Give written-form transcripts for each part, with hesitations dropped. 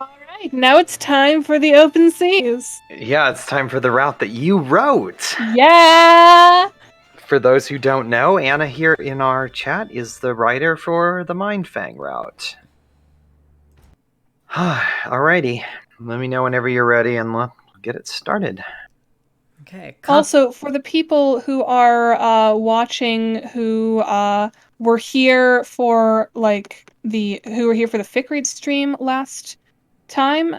All right, now it's time for the open seas. Yeah, it's time for the route that you wrote. Yeah! For those who don't know, Anna here in our chat is the writer for the Mindfang route. Alrighty, let me know whenever you're ready and we'll get it started. Okay. Also, for the people who are watching who were here for the Fic Read stream last time,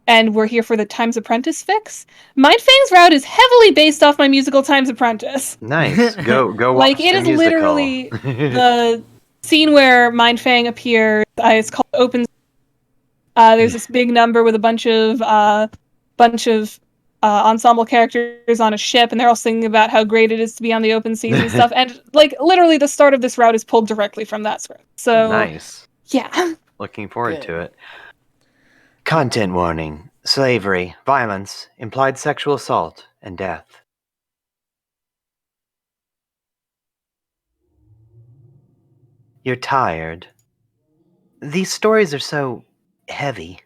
and we're here for the Times Apprentice fix. Mindfang's route is heavily based off my musical Times Apprentice. Nice. Go watch Like, it the is musical. literally the scene where Mindfang appears. It's called Open. There's this big number with a bunch of ensemble characters on a ship, and they're all singing about how great it is to be on the open seas and stuff. And like, literally, the start of this route is pulled directly from that script. So nice. Yeah. Looking forward to it. Content warning: slavery, violence, implied sexual assault, and death. You're tired. These stories are so heavy.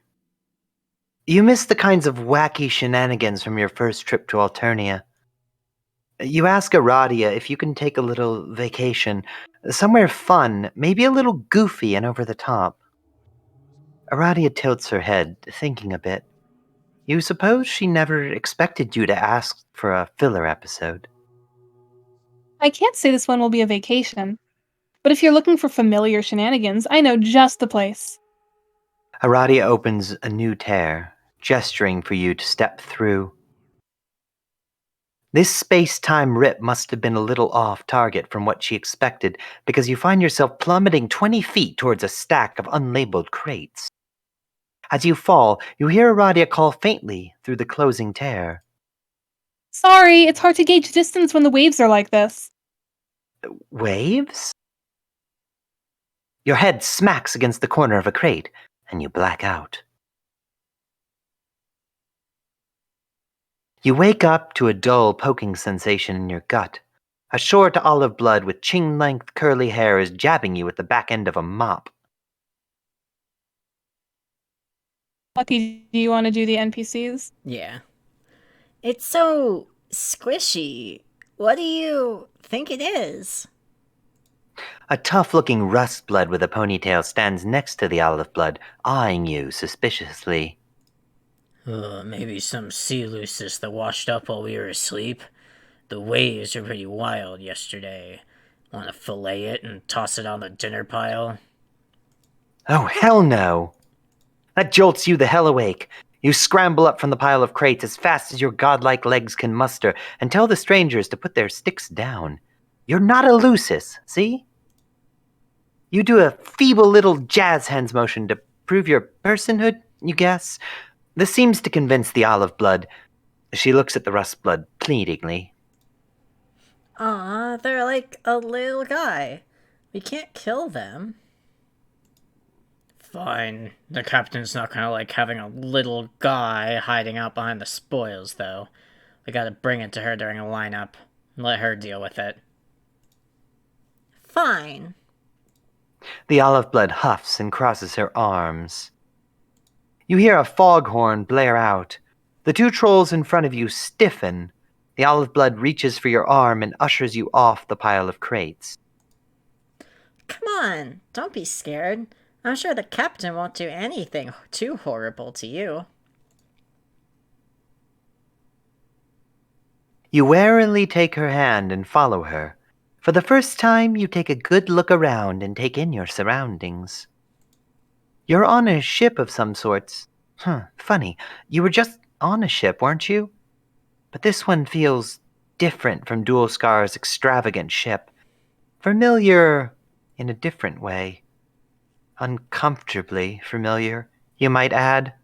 You miss the kinds of wacky shenanigans from your first trip to Alternia. You ask Aradia if you can take a little vacation, somewhere fun, maybe a little goofy and over the top. Aradia tilts her head, thinking a bit. You suppose she never expected you to ask for a filler episode. I can't say this one will be a vacation, but if you're looking for familiar shenanigans, I know just the place. Aradia opens a new tear, gesturing for you to step through. This space-time rip must have been a little off target from what she expected, because you find yourself plummeting 20 feet towards a stack of unlabeled crates. As you fall, you hear Aradia call faintly through the closing tear. Sorry, it's hard to gauge distance when the waves are like this. Waves? Your head smacks against the corner of a crate, and you black out. You wake up to a dull poking sensation in your gut. A short olive blood with chin-length curly hair is jabbing you with the back end of a mop. Bucky, do you want to do the NPCs? Yeah. It's so squishy. What do you think it is? A tough-looking rust blood with a ponytail stands next to the olive blood, eyeing you suspiciously. Maybe some sea lucis that washed up while we were asleep. The waves were pretty wild yesterday. Want to fillet it and toss it on the dinner pile? Oh, hell no! That jolts you the hell awake. You scramble up from the pile of crates as fast as your godlike legs can muster and tell the strangers to put their sticks down. You're not a lucis, see? You do a feeble little jazz hands motion to prove your personhood, you guess? This seems to convince the olive blood. She looks at the rust blood pleadingly. Aw, they're like a little guy. We can't kill them. Fine. The captain's not gonna like having a little guy hiding out behind the spoils, though. We gotta bring it to her during a lineup and let her deal with it. Fine. The olive blood huffs and crosses her arms. You hear a foghorn blare out. The two trolls in front of you stiffen. The olive blood reaches for your arm and ushers you off the pile of crates. Come on, don't be scared. I'm sure the captain won't do anything too horrible to you. You warily take her hand and follow her. For the first time, you take a good look around and take in your surroundings. You're on a ship of some sorts. Funny. You were just on a ship, weren't you? But this one feels different from Dual Scar's extravagant ship. Familiar in a different way. Uncomfortably familiar, you might add.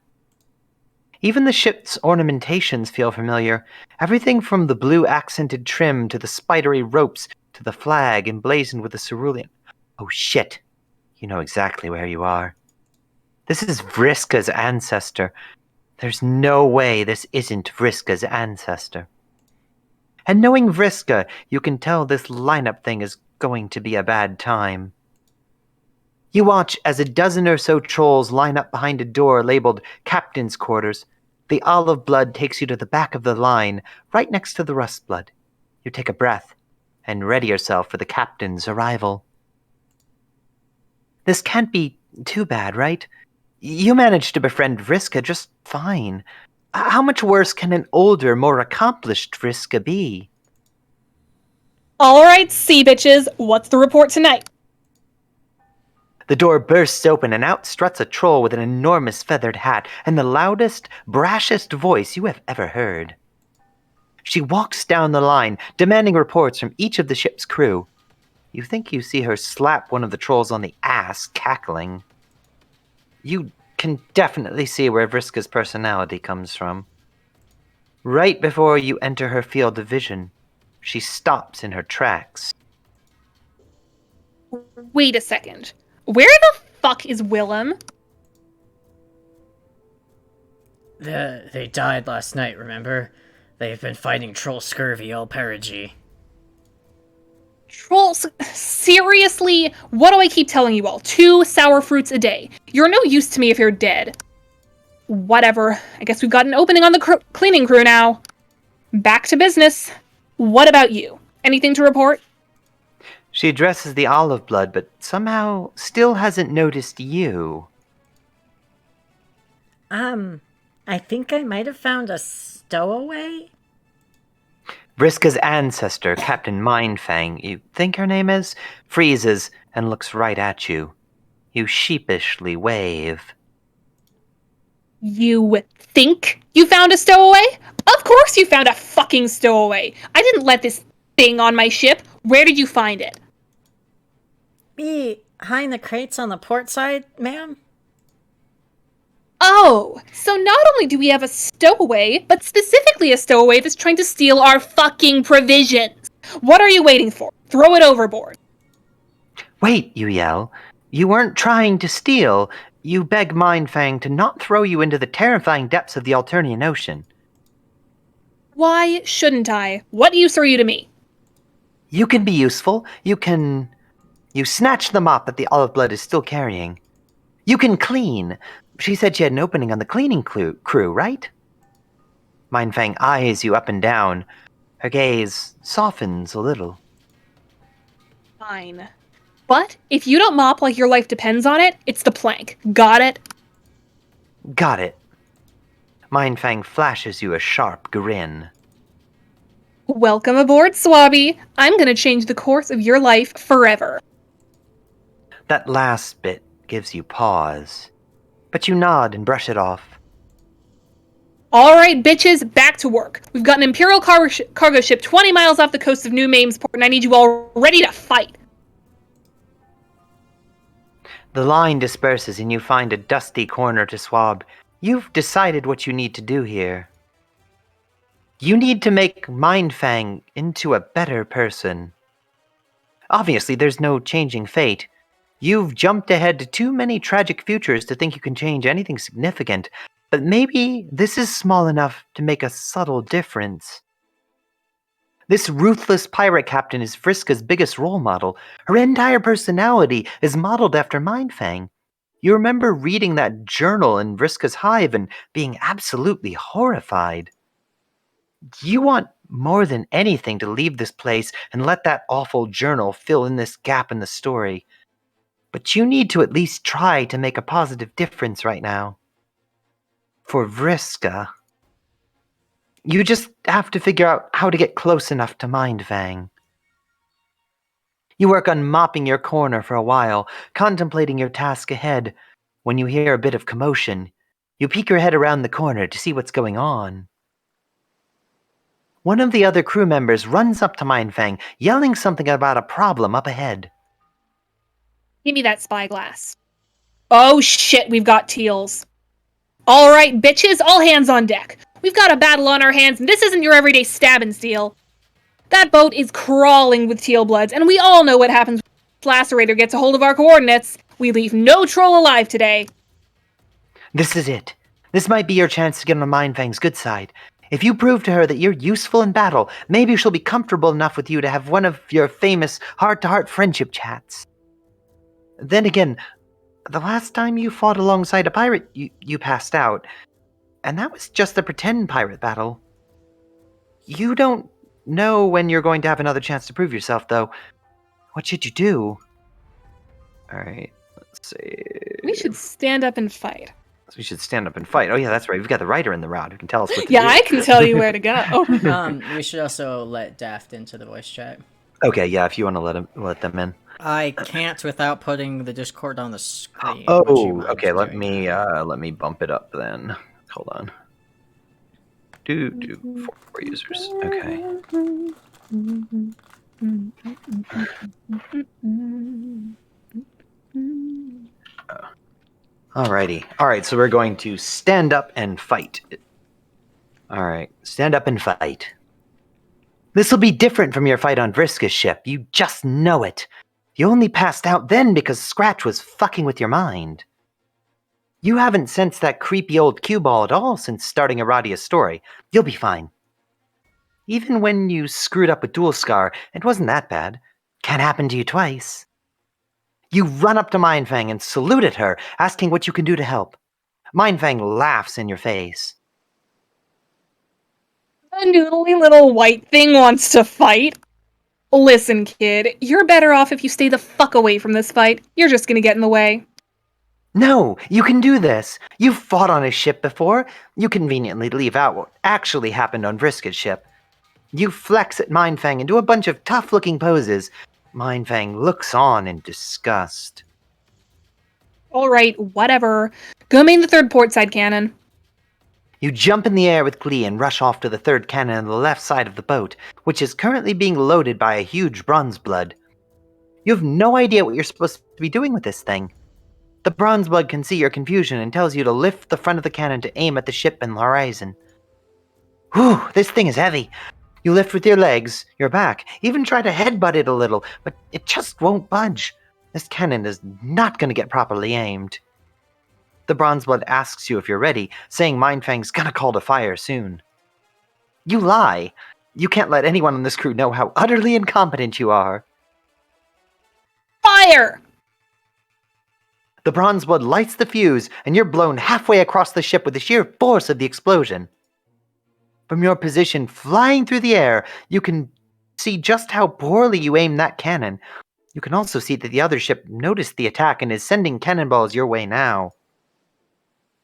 Even the ship's ornamentations feel familiar. Everything from the blue accented trim to the spidery ropes to the flag emblazoned with a cerulean. Oh shit. You know exactly where you are. This is Vriska's ancestor. There's no way this isn't Vriska's ancestor. And knowing Vriska, you can tell this lineup thing is going to be a bad time. You watch as a dozen or so trolls line up behind a door labeled Captain's Quarters. The olive blood takes you to the back of the line, right next to the rust blood. You take a breath and ready yourself for the captain's arrival. This can't be too bad, right? You managed to befriend Vriska just fine. How much worse can an older, more accomplished Vriska be? Alright, sea bitches, what's the report tonight? The door bursts open and out struts a troll with an enormous feathered hat and the loudest, brashest voice you have ever heard. She walks down the line, demanding reports from each of the ship's crew. You think you see her slap one of the trolls on the ass, cackling. You can definitely see where Vriska's personality comes from. Right before you enter her field of vision, she stops in her tracks. Wait a second. Where the fuck is Willem? They died last night, remember? They've been fighting troll scurvy all perigee. Trolls, seriously? What do I keep telling you all? 2 sour fruits a day. You're no use to me if you're dead. Whatever. I guess we've got an opening on the cleaning crew now. Back to business. What about you? Anything to report? She addresses the olive blood, but somehow still hasn't noticed you. I think I might have found a stowaway? Vriska's ancestor, Captain Mindfang, you think her name is, freezes and looks right at you. You sheepishly wave. You think you found a stowaway? Of course you found a fucking stowaway! I didn't let this thing on my ship. Where did you find it? Behind the crates on the port side, ma'am? Oh, so not only do we have a stowaway, but specifically a stowaway that's trying to steal our fucking provisions. What are you waiting for? Throw it overboard. Wait, you yell. You weren't trying to steal. You beg Mindfang to not throw you into the terrifying depths of the Alternian Ocean. Why shouldn't I? What use are you to me? You can be useful. You snatch the mop that the olive blood is still carrying. You can clean. She said she had an opening on the cleaning crew, right? Mindfang eyes you up and down. Her gaze softens a little. Fine. But if you don't mop like your life depends on it, it's the plank. Got it? Got it. Mindfang flashes you a sharp grin. Welcome aboard, Swabby. I'm gonna change the course of your life forever. That last bit gives you pause, but you nod and brush it off. Alright, bitches, back to work. We've got an Imperial cargo ship 20 miles off the coast of New Mamesport, and I need you all ready to fight. The line disperses and you find a dusty corner to swab. You've decided what you need to do here. You need to make Mindfang into a better person. Obviously, there's no changing fate. You've jumped ahead to too many tragic futures to think you can change anything significant, but maybe this is small enough to make a subtle difference. This ruthless pirate captain is Vriska's biggest role model. Her entire personality is modeled after Mindfang. You remember reading that journal in Vriska's hive and being absolutely horrified. You want more than anything to leave this place and let that awful journal fill in this gap in the story. But you need to at least try to make a positive difference right now. For Vriska. You just have to figure out how to get close enough to Mindfang. You work on mopping your corner for a while, contemplating your task ahead. When you hear a bit of commotion, you peek your head around the corner to see what's going on. One of the other crew members runs up to Mindfang, yelling something about a problem up ahead. Give me that spyglass. Oh shit, we've got teals. Alright, bitches, all hands on deck. We've got a battle on our hands, and this isn't your everyday stab and steal. That boat is crawling with teal bloods, and we all know what happens when the lacerator gets a hold of our coordinates. We leave no troll alive today. This is it. This might be your chance to get on Mindfang's good side. If you prove to her that you're useful in battle, maybe she'll be comfortable enough with you to have one of your famous heart-to-heart friendship chats. Then again, The last time you fought alongside a pirate, you passed out. And that was just a pretend pirate battle. You don't know when you're going to have another chance to prove yourself, though. What should you do? Alright, let's see. We should stand up and fight. So we should stand up and fight. Oh yeah, that's right. We've got the writer in the round who can tell us what to do. Yeah, I can tell you where to go. We should also let Daft into the voice chat. Okay, yeah, if you want to let them in. I can't without putting the Discord on the screen. Oh, okay. Let me bump it up then. Hold on. 4 users. Okay. Alrighty. Alright, so we're going to stand up and fight. Alright, stand up and fight. This will be different from your fight on Vriska's ship. You just know it. You only passed out then because Scratch was fucking with your mind. You haven't sensed that creepy old cue ball at all since starting Aradia's story. You'll be fine. Even when you screwed up with Dual Scar, it wasn't that bad. Can't happen to you twice. You run up to Mindfang and salute at her, asking what you can do to help. Mindfang laughs in your face. The noodly little white thing wants to fight. Listen, kid, you're better off if you stay the fuck away from this fight. You're just gonna get in the way. No, you can do this. You've fought on his ship before. You conveniently leave out what actually happened on Vriska's ship. You flex at Mindfang and do a bunch of tough-looking poses. Mindfang looks on in disgust. Alright, whatever. Go main the third portside cannon. You jump in the air with glee and rush off to the third cannon on the left side of the boat, which is currently being loaded by a huge bronze blood. You have no idea what you're supposed to be doing with this thing. The bronze blood can see your confusion and tells you to lift the front of the cannon to aim at the ship and the horizon. Whew, this thing is heavy. You lift with your legs, your back, even try to headbutt it a little, but it just won't budge. This cannon is not going to get properly aimed. The bronze blood asks you if you're ready, saying Mindfang's gonna call to fire soon. You lie. You can't let anyone on this crew know how utterly incompetent you are. Fire! The bronze blood lights the fuse, and you're blown halfway across the ship with the sheer force of the explosion. From your position flying through the air, you can see just how poorly you aimed that cannon. You can also see that the other ship noticed the attack and is sending cannonballs your way now.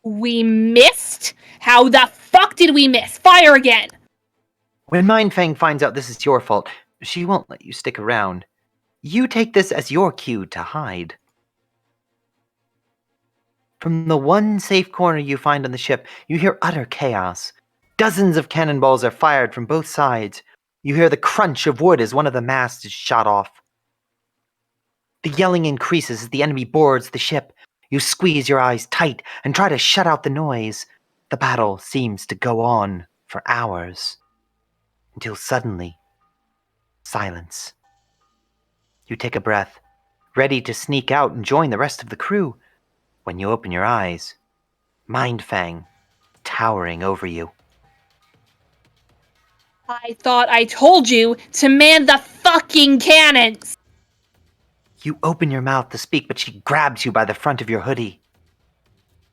We missed? How the fuck did we miss? Fire again! When Mindfang finds out this is your fault, she won't let you stick around. You take this as your cue to hide. From the one safe corner you find on the ship, you hear utter chaos. Dozens of cannonballs are fired from both sides. You hear the crunch of wood as one of the masts is shot off. The yelling increases as the enemy boards the ship. You squeeze your eyes tight and try to shut out the noise. The battle seems to go on for hours. Until suddenly, silence. You take a breath, ready to sneak out and join the rest of the crew. When you open your eyes, Mindfang towering over you. I thought I told you to man the fucking cannons! You open your mouth to speak, but she grabs you by the front of your hoodie.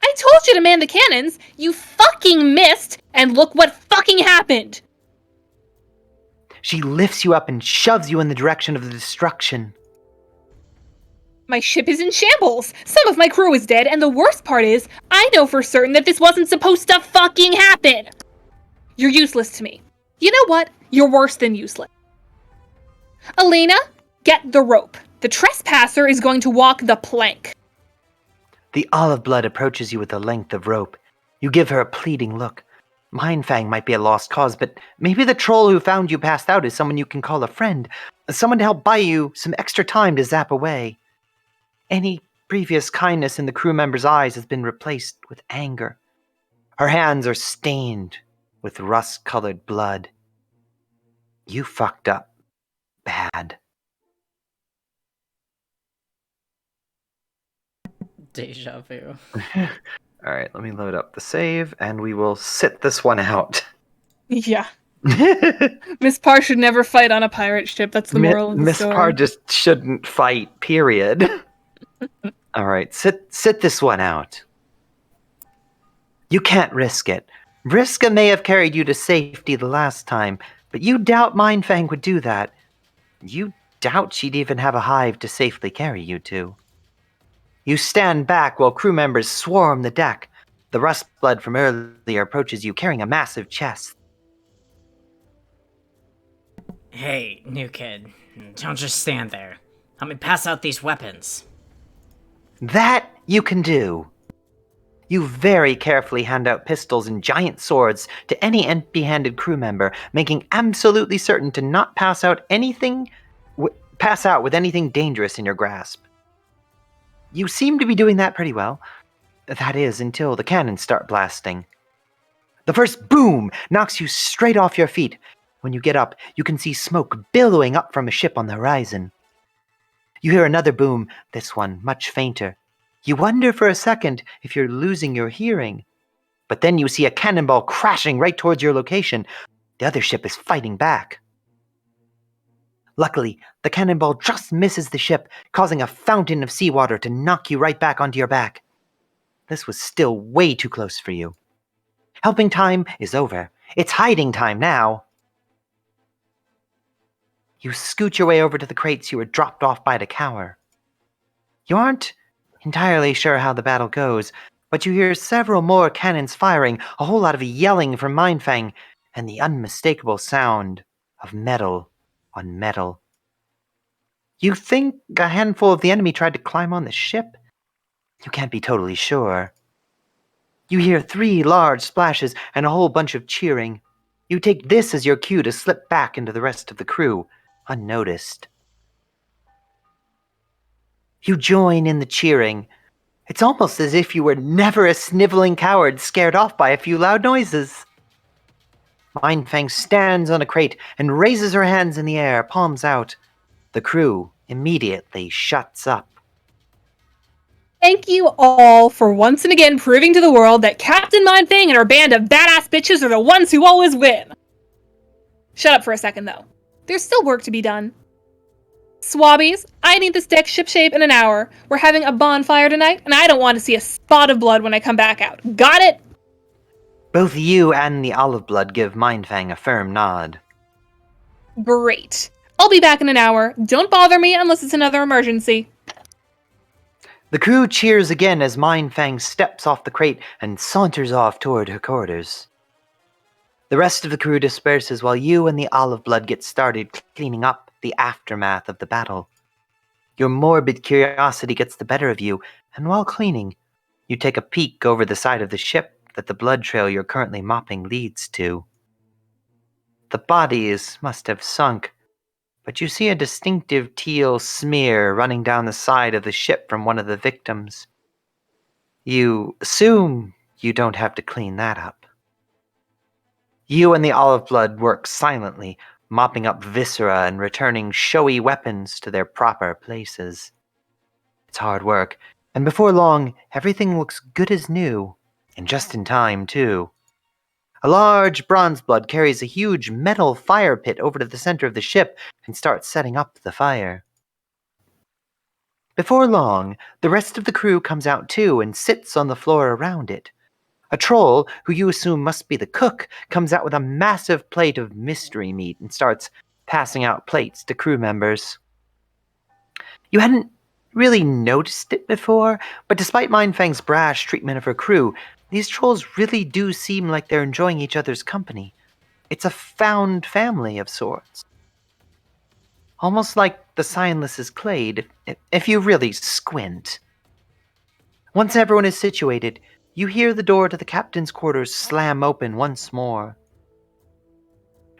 I told you to man the cannons! You fucking missed, and look what fucking happened! She lifts you up and shoves you in the direction of the destruction. My ship is in shambles! Some of my crew is dead, and the worst part is, I know for certain that this wasn't supposed to fucking happen! You're useless to me. You know what? You're worse than useless. Elena, get the rope. The trespasser is going to walk the plank. The olive blood approaches you with a length of rope. You give her a pleading look. Mindfang might be a lost cause, but maybe the troll who found you passed out is someone you can call a friend. Someone to help buy you some extra time to zap away. Any previous kindness in the crew member's eyes has been replaced with anger. Her hands are stained with rust-colored blood. You fucked up. Bad. Deja vu. Alright, let me load up the save, and we will sit this one out. Yeah. Miss Parr should never fight on a pirate ship. That's the moral of the Miss story. Parr just shouldn't fight, period. All right, sit this one out. You can't risk it. Vriska may have carried you to safety the last time, but you doubt Mindfang would do that. You doubt she'd even have a hive to safely carry you to. You stand back while crew members swarm the deck. The rust blood from earlier approaches you carrying a massive chest. Hey, new kid, don't just stand there. Help me pass out these weapons. That you can do. You very carefully hand out pistols and giant swords to any empty-handed crew member, making absolutely certain to not pass out with anything dangerous in your grasp. You seem to be doing that pretty well. That is, until the cannons start blasting. The first boom knocks you straight off your feet. When you get up, you can see smoke billowing up from a ship on the horizon. You hear another boom, this one much fainter. You wonder for a second if you're losing your hearing. But then you see a cannonball crashing right towards your location. The other ship is fighting back. Luckily, the cannonball just misses the ship, causing a fountain of seawater to knock you right back onto your back. This was still way too close for you. Helping time is over. It's hiding time now. You scoot your way over to the crates you were dropped off by the cower. You aren't entirely sure how the battle goes, but you hear several more cannons firing, a whole lot of yelling from Mindfang, and the unmistakable sound of metal on metal. You think a handful of the enemy tried to climb on the ship? You can't be totally sure. You hear 3 large splashes and a whole bunch of cheering. You take this as your cue to slip back into the rest of the crew, unnoticed. You join in the cheering. It's almost as if you were never a sniveling coward scared off by a few loud noises. Mindfang stands on a crate and raises her hands in the air, palms out. The crew immediately shuts up. Thank you all for once and again proving to the world that Captain Mindfang and her band of badass bitches are the ones who always win. Shut up for a second, though. There's still work to be done. Swabbies, I need this deck shipshape in an hour. We're having a bonfire tonight, and I don't want to see a spot of blood when I come back out. Got it? Both you and the Olive Blood give Mindfang a firm nod. Great. I'll be back in an hour. Don't bother me unless it's another emergency. The crew cheers again as Mindfang steps off the crate and saunters off toward her quarters. The rest of the crew disperses while you and the Olive Blood get started cleaning up the aftermath of the battle. Your morbid curiosity gets the better of you, and while cleaning, you take a peek over the side of the ship that the blood trail you're currently mopping leads to. The bodies must have sunk, but you see a distinctive teal smear running down the side of the ship from one of the victims. You assume you don't have to clean that up. You and the Olive Blood work silently, mopping up viscera and returning showy weapons to their proper places. It's hard work, and before long, everything looks good as new, and just in time, too. A large bronze blood carries a huge metal fire pit over to the center of the ship and starts setting up the fire. Before long, the rest of the crew comes out too and sits on the floor around it. A troll, who you assume must be the cook, comes out with a massive plate of mystery meat and starts passing out plates to crew members. You hadn't really noticed it before, but despite Mindfang's brash treatment of her crew, these trolls really do seem like they're enjoying each other's company. It's a found family of sorts. Almost like the Signless's clade, if you really squint. Once everyone is situated, you hear the door to the captain's quarters slam open once more.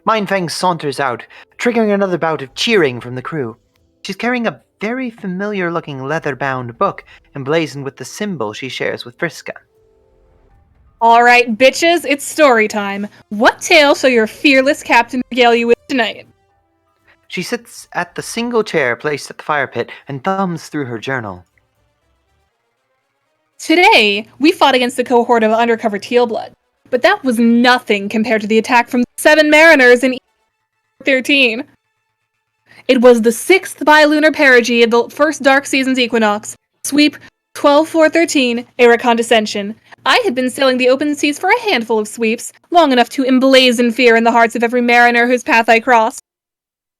Mindfang saunters out, triggering another bout of cheering from the crew. She's carrying a very familiar-looking leather-bound book emblazoned with the symbol she shares with Vriska. All right, bitches, it's story time. What tale shall your fearless captain regale you with tonight? She sits at the single chair placed at the fire pit and thumbs through her journal. Today, we fought against a cohort of undercover teal blood, but that was nothing compared to the attack from the 7 mariners in 13. It was the 6th bilunar perigee of the first dark season's equinox. Sweep 12-4-13, a recondescension. I had been sailing the open seas for a handful of sweeps, long enough to emblazon fear in the hearts of every mariner whose path I crossed.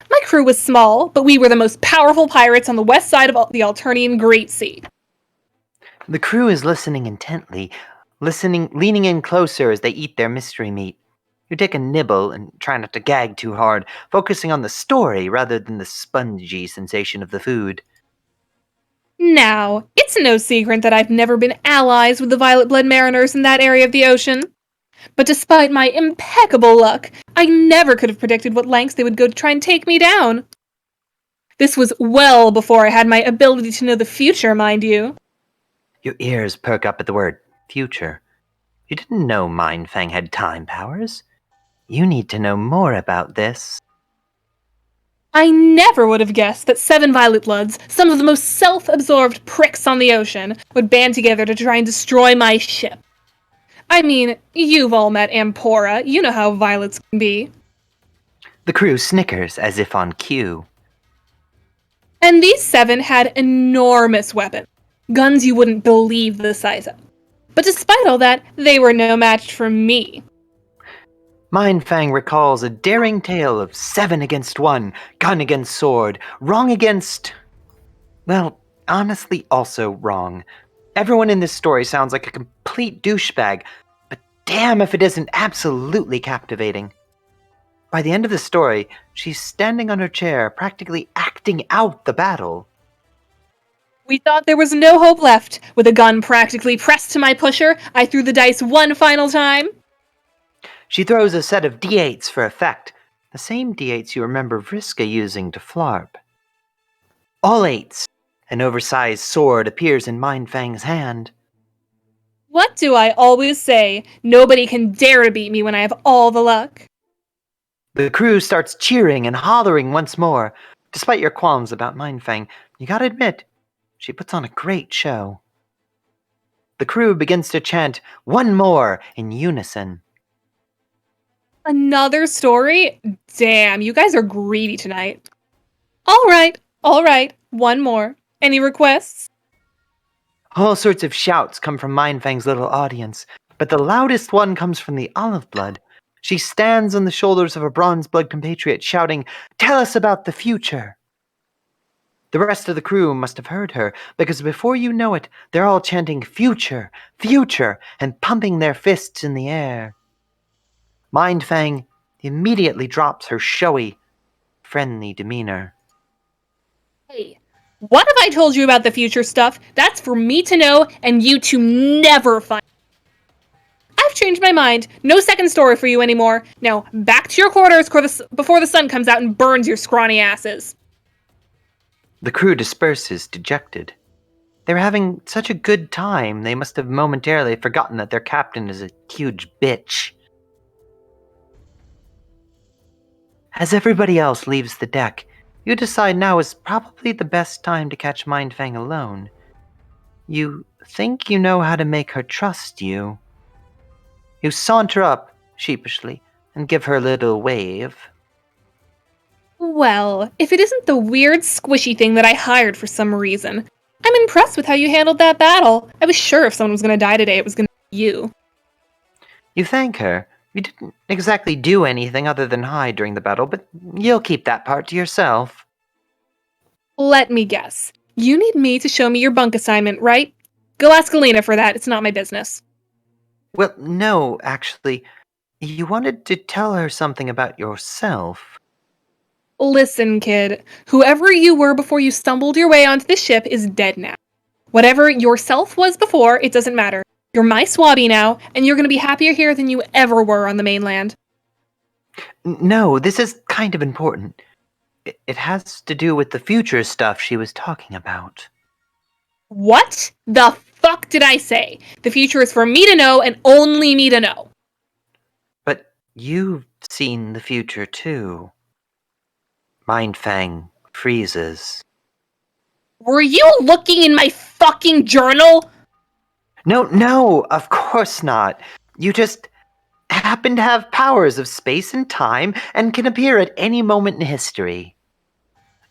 My crew was small, but we were the most powerful pirates on the west side of the Alternian Great Sea. The crew is listening intently, leaning in closer as they eat their mystery meat. You take a nibble and try not to gag too hard, focusing on the story rather than the spongy sensation of the food. Now, it's no secret that I've never been allies with the violet-blood mariners in that area of the ocean. But despite my impeccable luck, I never could have predicted what lengths they would go to try and take me down. This was well before I had my ability to know the future, mind you. Your ears perk up at the word future. You didn't know Mindfang had time powers. You need to know more about this. I never would have guessed that 7 Violet Bloods, some of the most self-absorbed pricks on the ocean, would band together to try and destroy my ship. I mean, you've all met Ampora. You know how violets can be. The crew snickers as if on cue. And these 7 had enormous weapons. Guns you wouldn't believe the size of. But despite all that, they were no match for me. Mindfang recalls a daring tale of 7 against 1, gun against sword, wrong against... Well, honestly, also wrong. Everyone in this story sounds like a complete douchebag, but damn if it isn't absolutely captivating. By the end of the story, she's standing on her chair, practically acting out the battle. We thought there was no hope left. With a gun practically pressed to my pusher, I threw the dice one final time. She throws a set of d8s for effect, the same d8s you remember Vriska using to flarp. All 8s. An oversized sword appears in Mindfang's hand. What do I always say? Nobody can dare to beat me when I have all the luck. The crew starts cheering and hollering once more. Despite your qualms about Mindfang, you gotta admit, she puts on a great show. The crew begins to chant, "One more," in unison. Another story? Damn, you guys are greedy tonight. All right, one more. Any requests? All sorts of shouts come from Mindfang's little audience, but the loudest one comes from the Olive Blood. She stands on the shoulders of a Bronze Blood compatriot, shouting, "Tell us about the future!" The rest of the crew must have heard her, because before you know it, they're all chanting "Future! Future!" and pumping their fists in the air. Mindfang immediately drops her showy, friendly demeanor. Hey, what have I told you about the future stuff? That's for me to know and you to never find. I've changed my mind. No second story for you anymore. Now, back to your quarters before the sun comes out and burns your scrawny asses. The crew disperses, dejected. They were having such a good time, they must have momentarily forgotten that their captain is a huge bitch. As everybody else leaves the deck, you decide now is probably the best time to catch Mindfang alone. You think you know how to make her trust you. You saunter up, sheepishly, and give her a little wave. Well, if it isn't the weird squishy thing that I hired for some reason. I'm impressed with how you handled that battle. I was sure if someone was going to die today, it was going to be you. You thank her. You didn't exactly do anything other than hide during the battle, but you'll keep that part to yourself. Let me guess. You need me to show me your bunk assignment, right? Go ask Alina for that. It's not my business. Well, no, actually. You wanted to tell her something about yourself. Listen, kid. Whoever you were before you stumbled your way onto this ship is dead now. Whatever yourself was before, it doesn't matter. You're my swabby now, and you're going to be happier here than you ever were on the mainland. No, this is kind of important. It has to do with the future stuff she was talking about. What the fuck did I say? The future is for me to know and only me to know. But you've seen the future too. Mindfang freezes. Were you looking in my fucking journal? No, of course not. You just happen to have powers of space and time and can appear at any moment in history.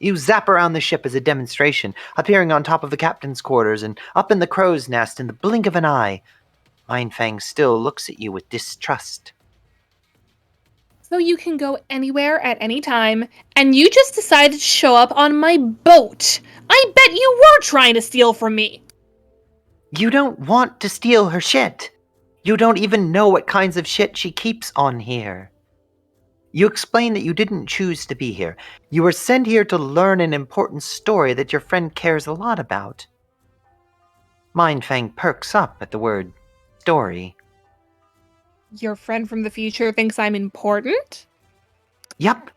You zap around the ship as a demonstration, appearing on top of the captain's quarters and up in the crow's nest in the blink of an eye. Mindfang still looks at you with distrust. So you can go anywhere at any time, and you just decided to show up on my boat. I bet you were trying to steal from me. You don't want to steal her shit. You don't even know what kinds of shit she keeps on here. You explain that you didn't choose to be here. You were sent here to learn an important story that your friend cares a lot about. Mindfang perks up at the word story. Your friend from the future thinks I'm important? Yup,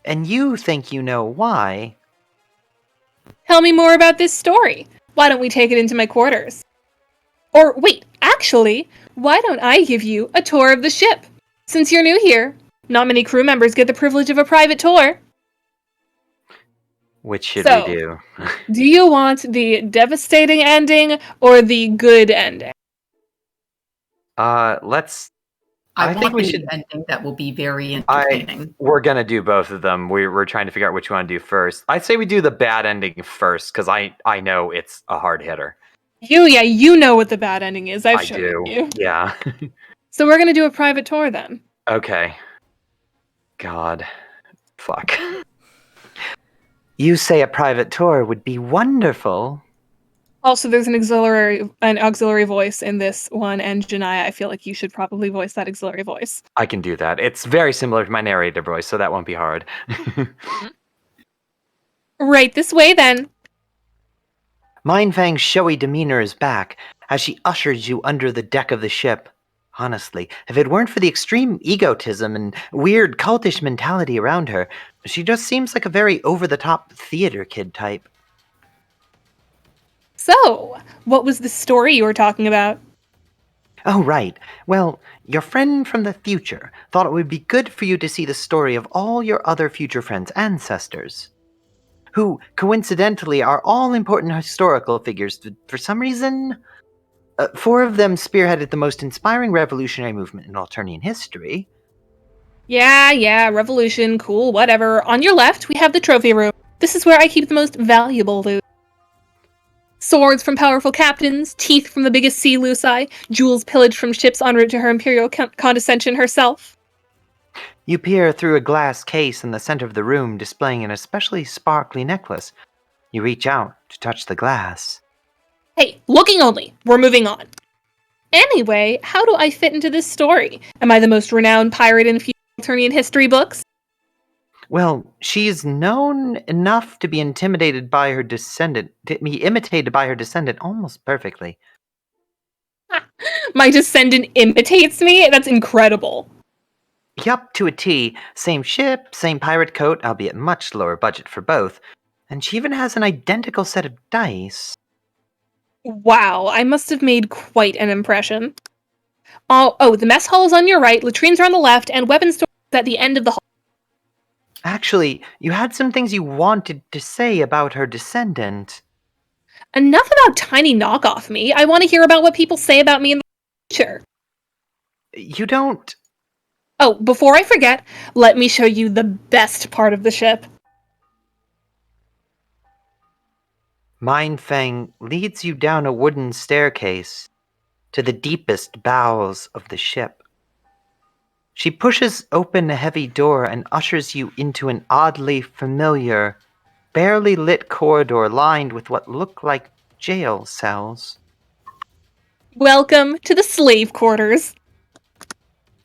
and you think you know why. Tell me more about this story. Why don't we take it into my quarters? Or wait, actually, why don't I give you a tour of the ship? Since you're new here, not many crew members get the privilege of a private tour. Which should we do? Do you want the devastating ending or the good ending? Let's... I think want we the should... ending that will be very entertaining. We're gonna do both of them. We're trying to figure out which one to do first. I'd say we do the bad ending first, because I know it's a hard hitter. You know what the bad ending is. I've I shown do. you. Yeah. So we're gonna do a private tour then. Okay. God. Fuck. You say a private tour would be wonderful. Also, there's an auxiliary voice in this one, and Jonaya, I feel like you should probably voice that auxiliary voice. I can do that. It's very similar to my narrator voice, so that won't be hard. Right this way then. Mindfang's showy demeanor is back as she ushers you under the deck of the ship. Honestly, if it weren't for the extreme egotism and weird cultish mentality around her, she just seems like a very over-the-top theater kid type. So, what was the story you were talking about? Oh, right. Well, your friend from the future thought it would be good for you to see the story of all your other future friends' ancestors, who, coincidentally, are all important historical figures. For some reason, 4 of them spearheaded the most inspiring revolutionary movement in Alternian history. Yeah, revolution, cool, whatever. On your left, we have the trophy room. This is where I keep the most valuable loot. Swords from powerful captains, teeth from the biggest sea luci, jewels pillaged from ships en route to her imperial condescension herself. You peer through a glass case in the center of the room displaying an especially sparkly necklace. You reach out to touch the glass. Hey, looking only. We're moving on. Anyway, how do I fit into this story? Am I the most renowned pirate in Alternian history books? Well, she's known enough to be imitated by her descendant almost perfectly. My descendant imitates me? That's incredible. Yup, to a T. Same ship, same pirate coat, albeit much lower budget for both. And she even has an identical set of dice. Wow, I must have made quite an impression. Oh, the mess hall is on your right, latrines are on the left, and weapons storage is at the end of the hall. Actually, you had some things you wanted to say about her descendant. Enough about tiny knockoff me. I want to hear about what people say about me in the future. You don't... Oh, before I forget, let me show you the best part of the ship. Mindfang leads you down a wooden staircase to the deepest bowels of the ship. She pushes open a heavy door and ushers you into an oddly familiar, barely lit corridor lined with what look like jail cells. Welcome to the slave quarters.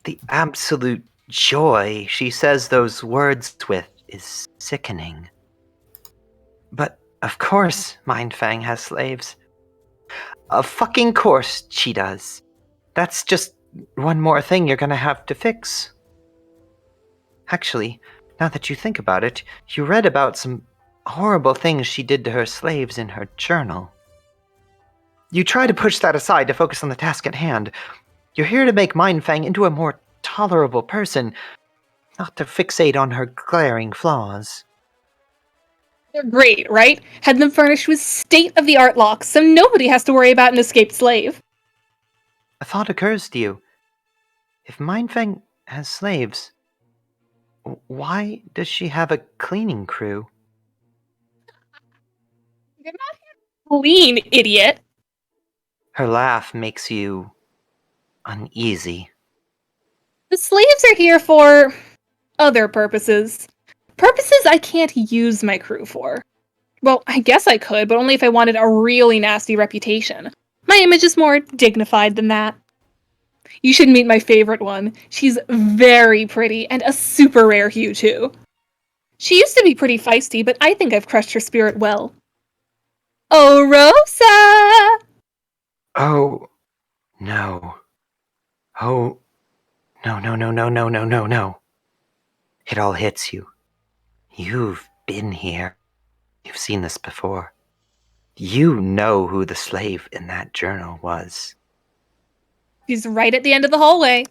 The absolute joy she says those words with is sickening. But, of course, Mindfang has slaves. Of fucking course she does. That's just one more thing you're gonna have to fix. Actually, now that you think about it, you read about some horrible things she did to her slaves in her journal. You try to push that aside to focus on the task at hand. You're here to make Mindfang into a more tolerable person, not to fixate on her glaring flaws. They're great, right? Had them furnished with state-of-the-art locks, so nobody has to worry about an escaped slave. A thought occurs to you. If Mindfang has slaves, why does she have a cleaning crew? I'm not here to clean, idiot. Her laugh makes you uneasy. The slaves are here for other purposes. Purposes I can't use my crew for. Well, I guess I could, but only if I wanted a really nasty reputation. My image is more dignified than that. You should meet my favorite one. She's very pretty and a super rare hue, too. She used to be pretty feisty, but I think I've crushed her spirit well. Oh, Rosa! Oh, no. Oh, no, no, no, no, no, no, no, no. It all hits you. You've been here. You've seen this before. You know who the slave in that journal was. She's right at the end of the hallway.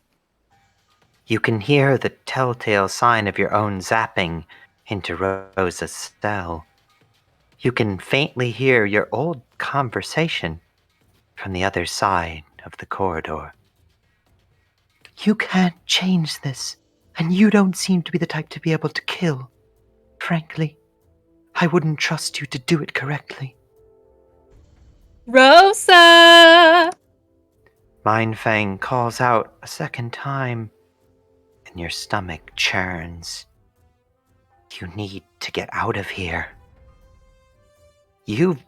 You can hear the telltale sign of your own zapping into Rosa's cell. You can faintly hear your old conversation from the other side of the corridor. You can't change this, and you don't seem to be the type to be able to kill. Frankly, I wouldn't trust you to do it correctly. Rosa! Mindfang calls out a second time, and your stomach churns. You need to get out of here. You've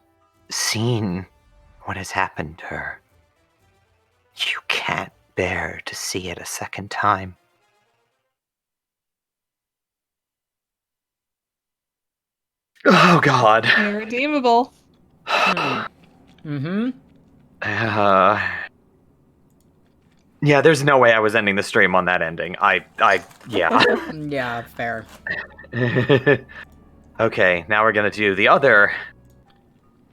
seen what has happened to her. You can't bear to see it a second time. Oh, God. Irredeemable. Mm-hmm. Yeah, there's no way I was ending the stream on that ending. Yeah. Yeah, fair. Okay, now we're gonna do the other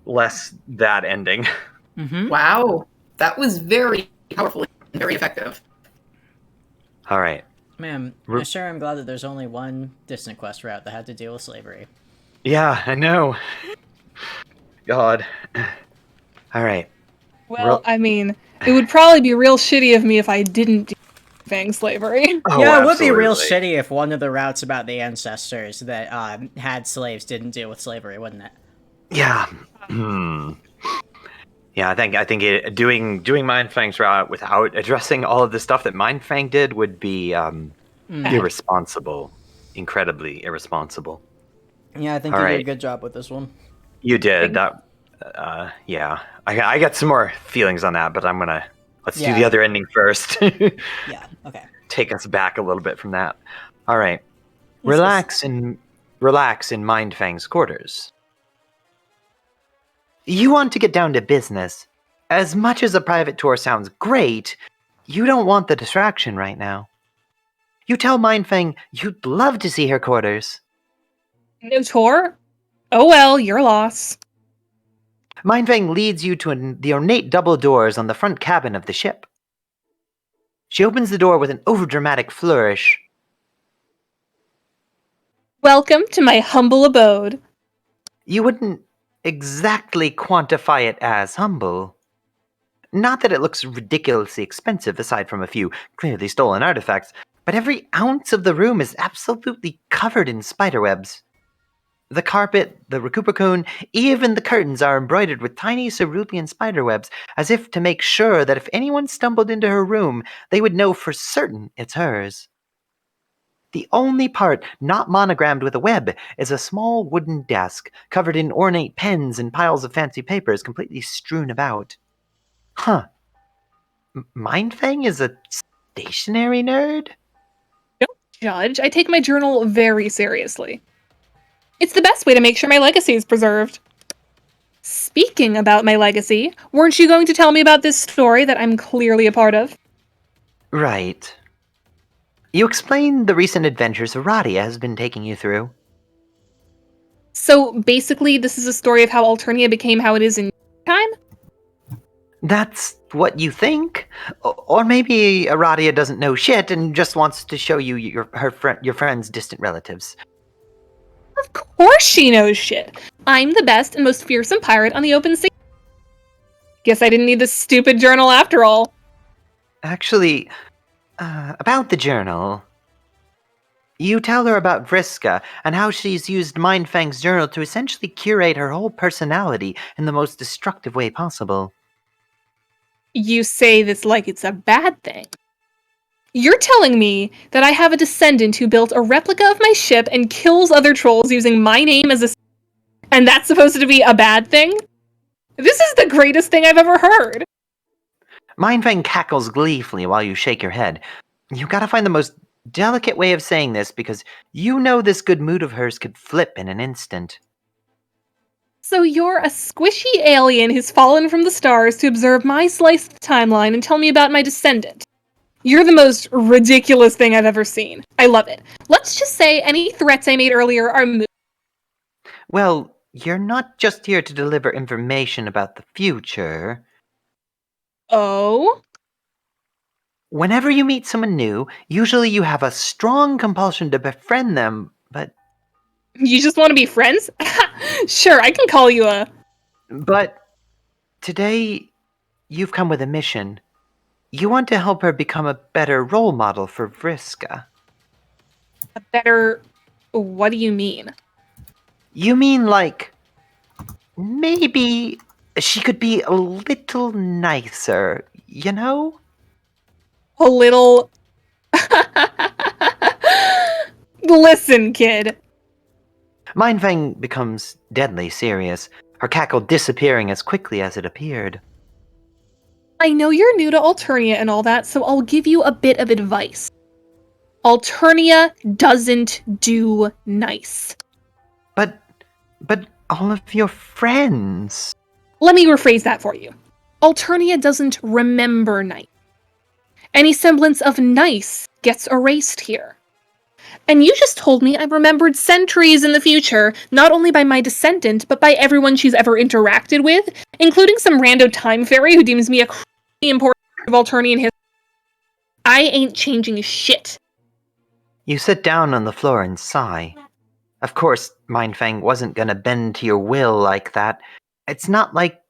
less that ending. Mm-hmm. Wow. That was very powerful and very effective. All right. Man, I sure am glad that there's only one Distantquest route that had to deal with slavery. Yeah, I know. God. All right. Well, I mean, it would probably be real shitty of me if I didn't do fang slavery. Oh, Yeah, it would be real absolutely. shitty if one of the routes about the ancestors that had slaves didn't deal with slavery, wouldn't it? Yeah. Yeah, I think doing Mindfang's route without addressing all of the stuff that Mindfang did would be irresponsible, incredibly irresponsible. Yeah, I think All you did right. a good job with this one. You did that. Yeah, I got some more feelings on that, but let's do the other ending first. Yeah. Okay. Take us back a little bit from that. All right. Relax in Mindfang's quarters. You want to get down to business. As much as a private tour sounds great, you don't want the distraction right now. You tell Mindfang you'd love to see her quarters. No tour? Oh well, your loss. Mindfang leads you to the ornate double doors on the front cabin of the ship. She opens the door with an overdramatic flourish. Welcome to my humble abode. You wouldn't exactly quantify it as humble. Not that it looks ridiculously expensive aside from a few clearly stolen artifacts, but every ounce of the room is absolutely covered in spiderwebs. The carpet, the recupercone, even the curtains are embroidered with tiny cerulean spiderwebs, as if to make sure that if anyone stumbled into her room, they would know for certain it's hers. The only part not monogrammed with a web is a small wooden desk covered in ornate pens and piles of fancy papers completely strewn about. Huh. Mindfang is a stationary nerd? Don't judge. I take my journal very seriously. It's the best way to make sure my legacy is preserved. Speaking about my legacy, weren't you going to tell me about this story that I'm clearly a part of? Right. You explained the recent adventures Aradia has been taking you through. So basically, this is a story of how Alternia became how it is in time? That's what you think? Or maybe Aradia doesn't know shit and just wants to show you your friend's distant relatives. Of course she knows shit. I'm the best and most fearsome pirate on the open sea. Guess I didn't need this stupid journal after all. Actually, about the journal. You tell her about Vriska and how she's used Mindfang's journal to essentially curate her whole personality in the most destructive way possible. You say this like it's a bad thing. You're telling me that I have a descendant who built a replica of my ship and kills other trolls using my name as a... And that's supposed to be a bad thing? This is the greatest thing I've ever heard. Mindfang cackles gleefully while you shake your head. You gotta find the most delicate way of saying this because you know this good mood of hers could flip in an instant. So you're a squishy alien who's fallen from the stars to observe my slice of the timeline and tell me about my descendant. You're the most ridiculous thing I've ever seen. I love it. Let's just say any threats I made earlier are moot. Well, you're not just here to deliver information about the future. Oh? Whenever you meet someone new, usually you have a strong compulsion to befriend them, but... You just want to be friends? Sure, I can call you a... But today, you've come with a mission. You want to help her become a better role model for Vriska. a better... What do you mean? You mean like... maybe she could be a little nicer, you know? A little... Listen, kid. Mindfang becomes deadly serious, her cackle disappearing as quickly as it appeared. I know you're new to Alternia and all that, so I'll give you a bit of advice. Alternia doesn't do nice. But all of your friends... Let me rephrase that for you. Alternia doesn't remember nice. Any semblance of nice gets erased here. And you just told me I remembered centuries in the future, not only by my descendant, but by everyone she's ever interacted with, including some rando time fairy who deems me a crazy important part of Alternian history. I ain't changing shit. You sit down on the floor and sigh. Of course, Mindfang wasn't gonna bend to your will like that. It's not like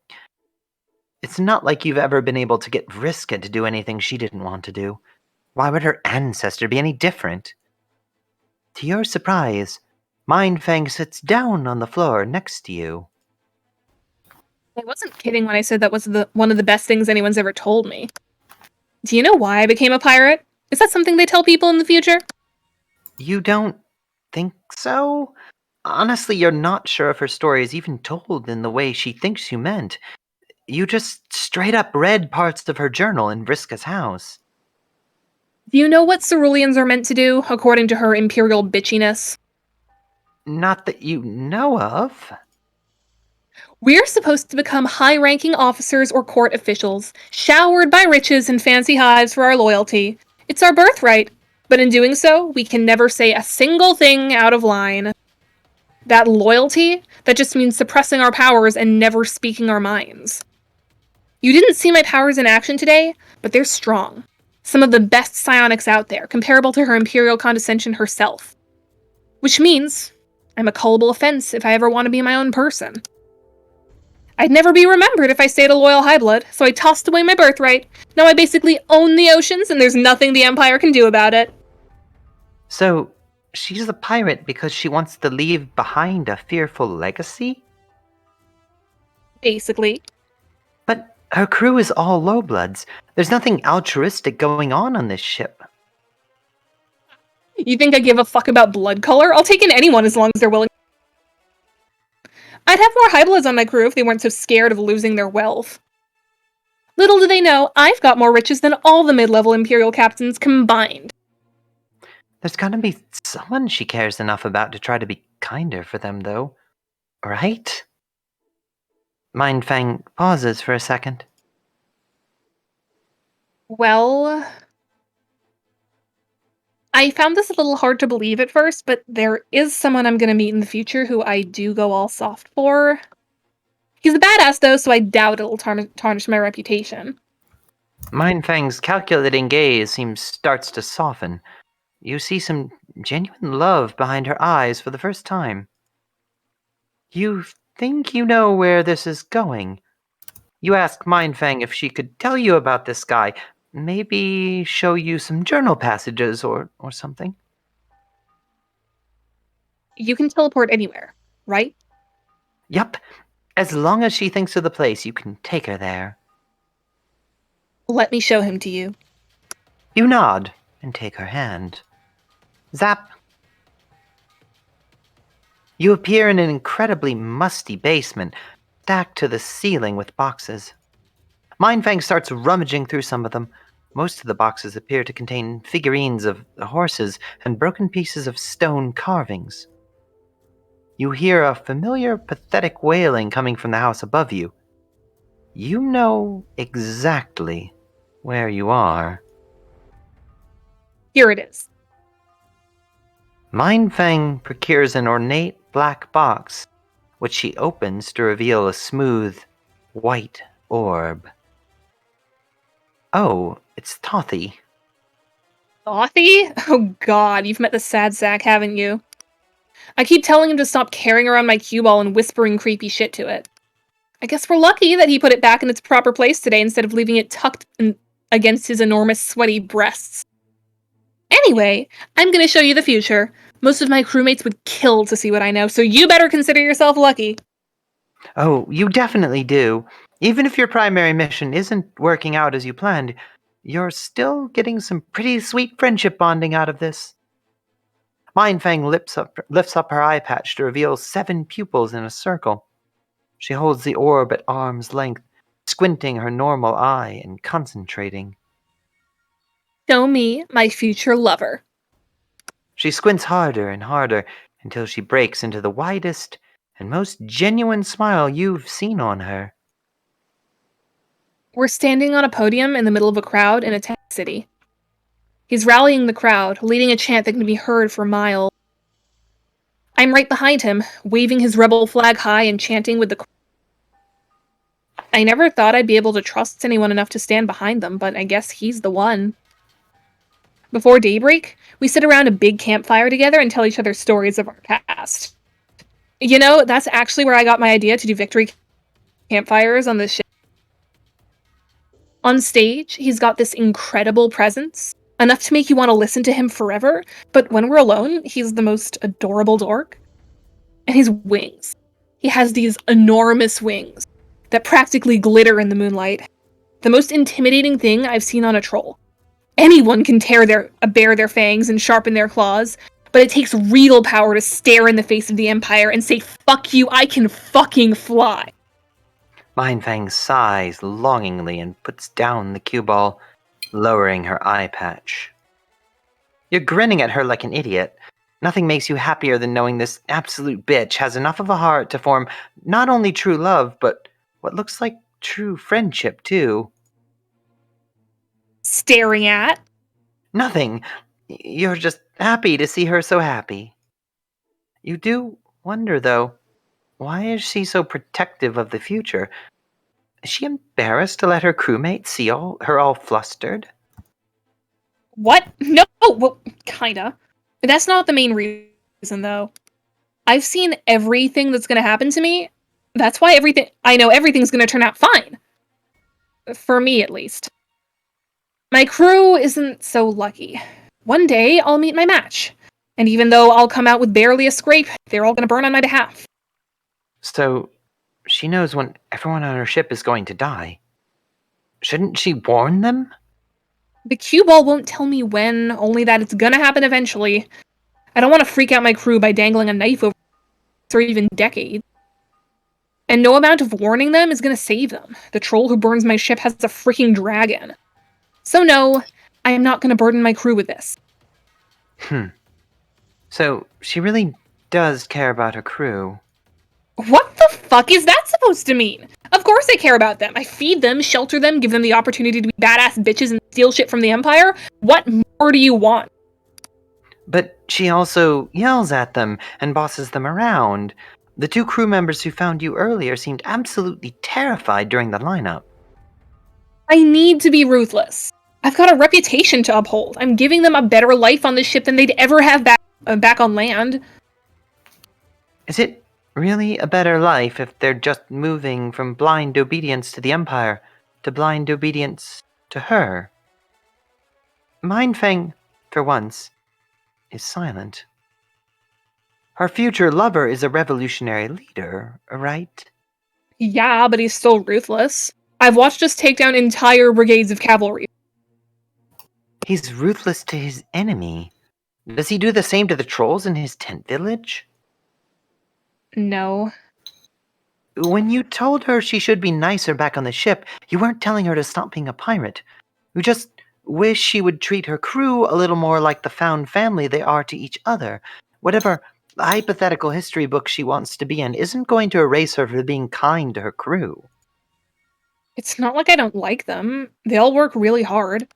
you've ever been able to get Vriska to do anything she didn't want to do. Why would her ancestor be any different? To your surprise, Mindfang sits down on the floor next to you. I wasn't kidding when I said that was one of the best things anyone's ever told me. Do you know why I became a pirate? Is that something they tell people in the future? You don't think so? Honestly, you're not sure if her story is even told in the way she thinks you meant. You just straight up read parts of her journal in Vriska's house. Do you know what ceruleans are meant to do, according to her imperial bitchiness? Not that you know of. We're supposed to become high-ranking officers or court officials, showered by riches and fancy hives for our loyalty. It's our birthright, but in doing so, we can never say a single thing out of line. That loyalty, that just means suppressing our powers and never speaking our minds. You didn't see my powers in action today, but they're strong. Some of the best psionics out there, comparable to her imperial condescension herself. Which means I'm a cullable offense if I ever want to be my own person. I'd never be remembered if I stayed a loyal highblood, so I tossed away my birthright. Now I basically own the oceans, and there's nothing the Empire can do about it. So, she's a pirate because she wants to leave behind a fearful legacy? Basically. But her crew is all lowbloods. There's nothing altruistic going on this ship. You think I give a fuck about blood color? I'll take in anyone as long as they're willing. I'd have more highbloods on my crew if they weren't so scared of losing their wealth. Little do they know, I've got more riches than all the mid-level Imperial captains combined. There's gotta be someone she cares enough about to try to be kinder for them, though. Right? Mindfang pauses for a second. Well... I found this a little hard to believe at first, but there is someone I'm gonna meet in the future who I do go all soft for. He's a badass, though, so I doubt it'll tarnish my reputation. Mindfang's calculating gaze starts to soften. You see some genuine love behind her eyes for the first time. You think you know where this is going. You ask Mindfang if she could tell you about this guy, maybe show you some journal passages or something. You can teleport anywhere, right? Yup. As long as she thinks of the place, you can take her there. Let me show him to you. You nod and take her hand. Zap. You appear in an incredibly musty basement, stacked to the ceiling with boxes. Mindfang starts rummaging through some of them. Most of the boxes appear to contain figurines of horses and broken pieces of stone carvings. You hear a familiar, pathetic wailing coming from the house above you. You know exactly where you are. Here it is. Mindfang procures an ornate black box, which she opens to reveal a smooth, white orb. Oh, it's Tothy. Thothy? Oh god, you've met the sad sack, haven't you? I keep telling him to stop carrying around my cue ball and whispering creepy shit to it. I guess we're lucky that he put it back in its proper place today instead of leaving it tucked against his enormous sweaty breasts. Anyway, I'm gonna show you the future. Most of my crewmates would kill to see what I know, so you better consider yourself lucky. Oh, you definitely do. Even if your primary mission isn't working out as you planned, you're still getting some pretty sweet friendship bonding out of this. Mindfang lifts up her eye patch to reveal 7 pupils in a circle. She holds the orb at arm's length, squinting her normal eye and concentrating. Show me my future lover. She squints harder and harder until she breaks into the widest and most genuine smile you've seen on her. We're standing on a podium in the middle of a crowd in a tent city. He's rallying the crowd, leading a chant that can be heard for miles. I'm right behind him, waving his rebel flag high and chanting with the crowd. I never thought I'd be able to trust anyone enough to stand behind them, but I guess he's the one. Before daybreak, we sit around a big campfire together and tell each other stories of our past. You know, that's actually where I got my idea to do victory campfires on this ship. On stage, he's got this incredible presence, enough to make you want to listen to him forever, but when we're alone, he's the most adorable dork. And his wings. He has these enormous wings that practically glitter in the moonlight. The most intimidating thing I've seen on a troll. Anyone can bare their fangs and sharpen their claws, but it takes real power to stare in the face of the Empire and say, "Fuck you, I can fucking fly." Mindfang sighs longingly and puts down the cue ball, lowering her eye patch. You're grinning at her like an idiot. Nothing makes you happier than knowing this absolute bitch has enough of a heart to form not only true love, but what looks like true friendship, too. Staring at? Nothing. You're just happy to see her so happy. You do wonder, though, why is she so protective of the future? Is she embarrassed to let her crewmates see her all flustered? What? No! Well, kinda. But that's not the main reason, though. I've seen everything that's gonna happen to me. That's why I know everything's gonna turn out fine. For me, at least. My crew isn't so lucky. One day, I'll meet my match. And even though I'll come out with barely a scrape, they're all gonna burn on my behalf. So, she knows when everyone on her ship is going to die. Shouldn't she warn them? The cue ball won't tell me when, only that it's gonna happen eventually. I don't want to freak out my crew by dangling a knife over or even decades. And no amount of warning them is gonna save them. The troll who burns my ship has a freaking dragon. So no, I am not gonna burden my crew with this. So, she really does care about her crew. What the fuck is that supposed to mean? Of course I care about them. I feed them, shelter them, give them the opportunity to be badass bitches and steal shit from the Empire. What more do you want? But she also yells at them and bosses them around. The 2 crew members who found you earlier seemed absolutely terrified during the lineup. I need to be ruthless. I've got a reputation to uphold. I'm giving them a better life on this ship than they'd ever have back on land. Is it really a better life if they're just moving from blind obedience to the Empire to blind obedience to her? Mindfang, for once, is silent. Her future lover is a revolutionary leader, right? Yeah, but he's still ruthless. I've watched us take down entire brigades of cavalry. He's ruthless to his enemy. Does he do the same to the trolls in his tent village? No. When you told her she should be nicer back on the ship, you weren't telling her to stop being a pirate. You just wish she would treat her crew a little more like the found family they are to each other. Whatever hypothetical history book she wants to be in isn't going to erase her for being kind to her crew. It's not like I don't like them. They all work really hard.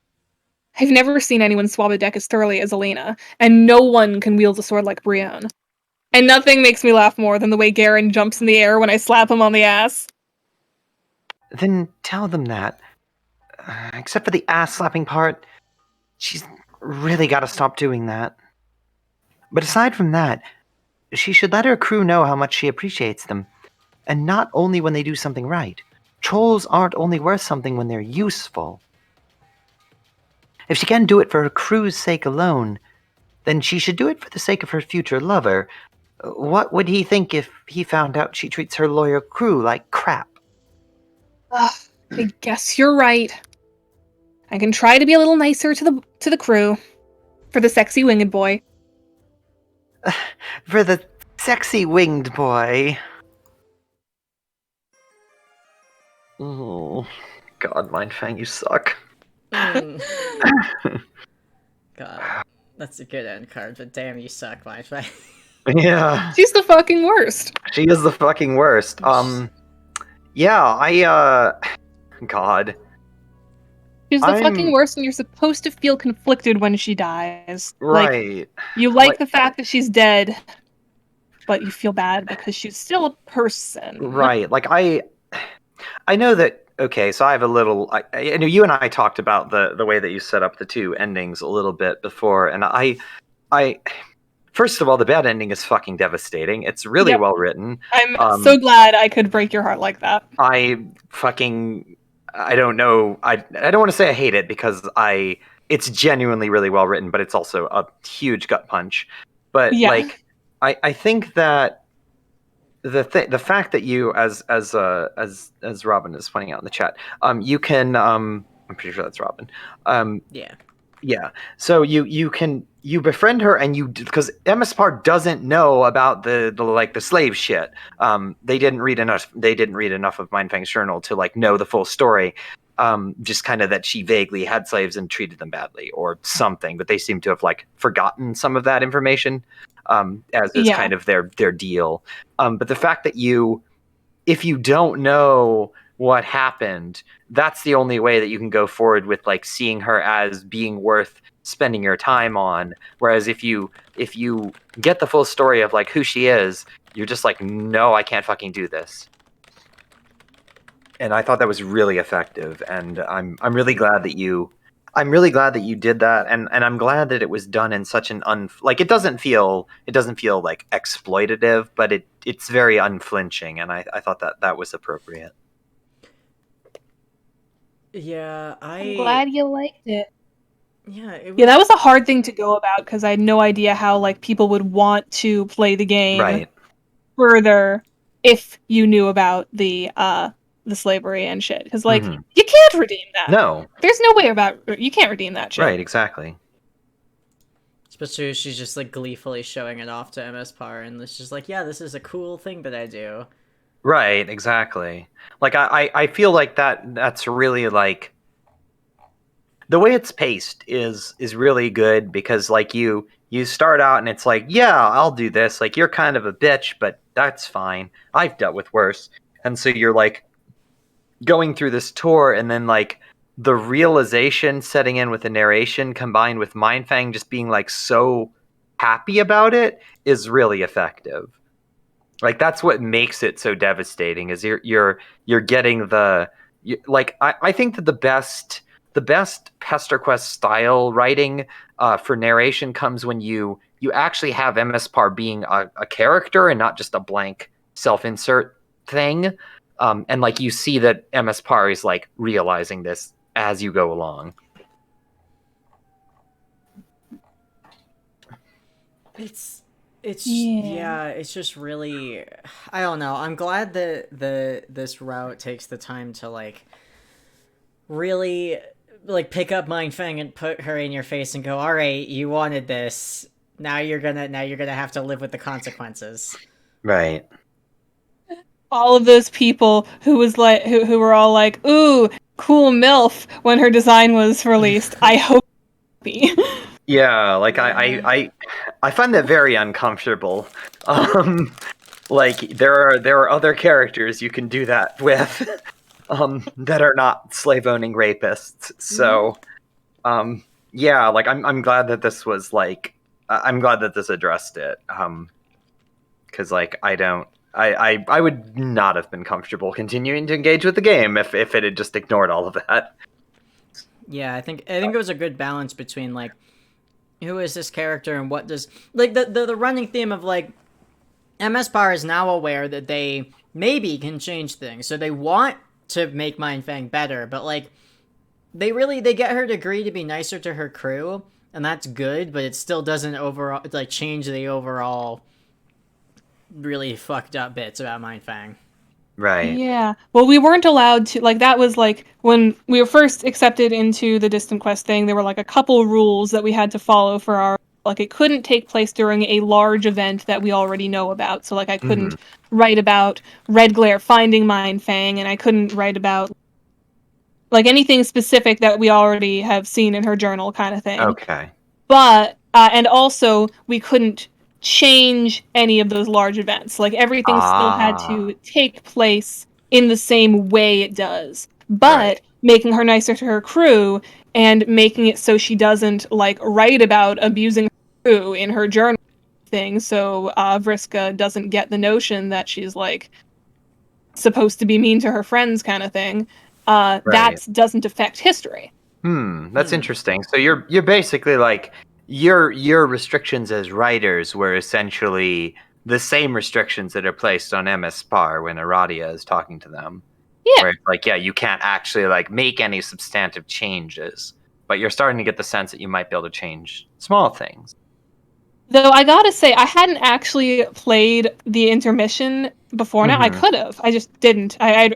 I've never seen anyone swab a deck as thoroughly as Elena, and no one can wield a sword like Brienne. And nothing makes me laugh more than the way Garen jumps in the air when I slap him on the ass. Then tell them that. Except for the ass-slapping part, she's really got to stop doing that. But aside from that, she should let her crew know how much she appreciates them. And not only when they do something right. Trolls aren't only worth something when they're useful. If she can do it for her crew's sake alone, then she should do it for the sake of her future lover. What would he think if he found out she treats her loyal crew like crap? Ugh, I guess you're right. I can try to be a little nicer to the crew. For the sexy winged boy. For the sexy winged boy. Oh, God, Mindfang, you suck. God, that's a good end card, but damn, you suck, Mindfang. Yeah. She's the fucking worst. She is the fucking worst. Yeah, God. She's the fucking worst, and you're supposed to feel conflicted when she dies. Right. Like, you like the fact that she's dead, but you feel bad because she's still a person. Right. Like, I know that, okay, so I have a little, I know you and I talked about the way that you set up the two endings a little bit before, and I first of all, the bad ending is fucking devastating. It's really well written. I'm so glad I could break your heart like that. I don't know. I don't want to say I hate it because it's genuinely really well written, but it's also a huge gut punch. But like, I think that the fact that you, as Robin is pointing out in the chat, you can, I'm pretty sure that's Robin. Yeah. So you befriend her, and because MSPAR doesn't know about the slave shit. They didn't read enough of Mindfang's journal to like know the full story. Just kind of that she vaguely had slaves and treated them badly or something, but they seem to have like forgotten some of that information. As is kind of their deal. But the fact that if you don't know what happened, that's the only way that you can go forward with like seeing her as being worth spending your time on. Whereas if you get the full story of like who she is, you're just like, no, I can't fucking do this. And I thought that was really effective, and I'm really glad that you did that, and I'm glad that it was done in such an it doesn't feel like exploitative, but it's very unflinching, and I thought that was appropriate. Yeah, I'm glad you liked it. Yeah, that was a hard thing to go about because I had no idea how like people would want to play the game further if you knew about the slavery and shit. Because like you can't redeem that. No, there's no way you can't redeem that shit. Right, exactly. Especially if she's just like gleefully showing it off to MSPAR, and it's just like, yeah, this is a cool thing that I do. Right, exactly. Like I feel like that's really like the way it's paced is really good, because like you start out and it's like, yeah, I'll do this. Like, you're kind of a bitch, but that's fine. I've dealt with worse. And so you're like going through this tour, and then like the realization setting in with the narration combined with Mindfang just being like so happy about it is really effective. Like, that's what makes it so devastating, is you're getting I think that the best PesterQuest style writing for narration comes when you actually have MSPAR being a character and not just a blank self-insert thing. And like you see that MSPAR is like realizing this as you go along. It's just really, I don't know. I'm glad that this route takes the time to like really like pick up Mindfang and put her in your face and go, all right, you wanted this. Now you're gonna have to live with the consequences. Right. All of those people who was like who were all like, "Ooh, cool MILF" when her design was released. I hope be. Yeah, like Yeah. I find that very uncomfortable. Like there are other characters you can do that with, that are not slave owning rapists. So, yeah, like I'm glad that this was like I'm glad that this addressed it. Because like I would not have been comfortable continuing to engage with the game if it had just ignored all of that. Yeah, I think it was a good balance between like who is this character and what does like the running theme of like MS Power is now aware that they maybe can change things, so they want to make Mindfang better, but like they get her to agree to be nicer to her crew, and that's good, but it still doesn't overall like change the overall really fucked up bits about Mindfang. Right. Yeah. Well, we weren't allowed to, like, that was like when we were first accepted into the Distantquest thing, there were like a couple rules that we had to follow for our, like, it couldn't take place during a large event that we already know about. So, like, I couldn't write about Red Glare finding Mindfang, and I couldn't write about, like, anything specific that we already have seen in her journal kind of thing. Okay. But and also we couldn't change any of those large events. Like everything still had to take place in the same way it does. But Right. making her nicer to her crew and making it so she doesn't like write about abusing her crew in her journal thing, so Vriska doesn't get the notion that she's like supposed to be mean to her friends kind of thing. That doesn't affect history. That's interesting. So you're basically like your restrictions as writers were essentially the same restrictions that are placed on MS Par when Aradia is talking to them. Yeah. Where it's like, yeah, you can't actually like make any substantive changes, but you're starting to get the sense that you might be able to change small things. Though I gotta say, I hadn't actually played the intermission before now. I could have. I just didn't. I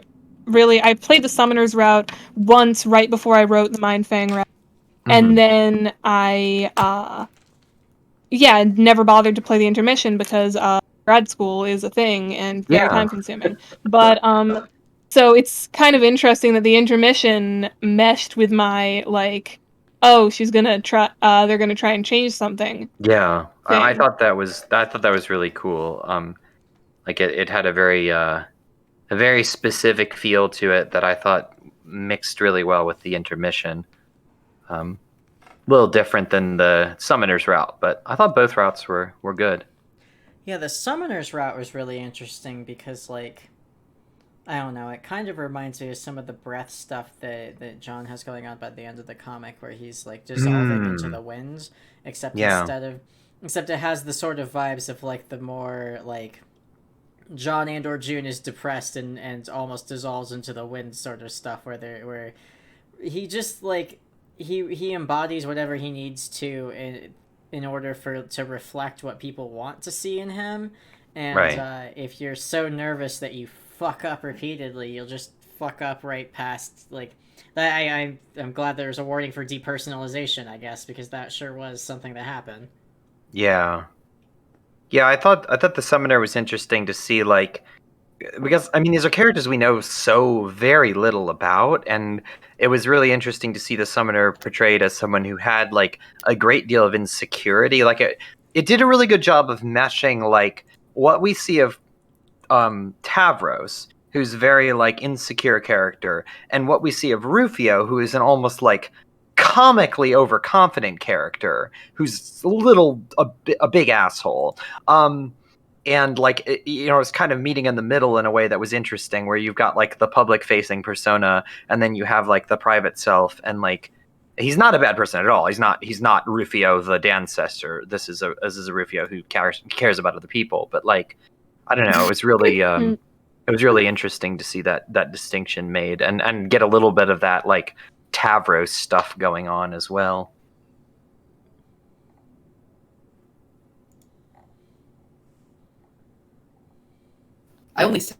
played the Summoner's route once right before I wrote the Mindfang route. And then I never bothered to play the intermission because grad school is a thing and very time consuming. But so it's kind of interesting that the intermission meshed with my like, oh, she's gonna try they're gonna try and change something. Yeah, I Thing. thought that was really cool. Like it had a very specific feel to it that I thought mixed really well with the intermission. A little different than the summoner's route, but I thought both routes were good. Yeah, the Summoner's route was really interesting because like I don't know, it kind of reminds me of some of the breath stuff that John has going on by the end of the comic where he's like dissolving into the winds, except except it has the sort of vibes of like the more like John and or June is depressed and almost dissolves into the wind sort of stuff where he just like he embodies whatever he needs to in order to reflect what people want to see in him. And if you're so nervous that you fuck up repeatedly, you'll just fuck up right past like I'm glad there's a warning for depersonalization, I guess, because that sure was something that happened. Yeah. Yeah, I thought the summoner was interesting to see, like, because I mean these are characters we know so very little about, and it was really interesting to see the summoner portrayed as someone who had like a great deal of insecurity. Like it did a really good job of meshing like what we see of Tavros, who's very like insecure character, and what we see of Rufio, who is an almost like comically overconfident character who's a big asshole. And like it's kind of meeting in the middle in a way that was interesting, where you've got like the public facing persona, and then you have like the private self, and like he's not a bad person at all. He's not Rufio the Dancestor. This is a Rufio who cares about other people, but like I don't know, it was really interesting to see that distinction made, and get a little bit of that like Tavros stuff going on as well. I only sat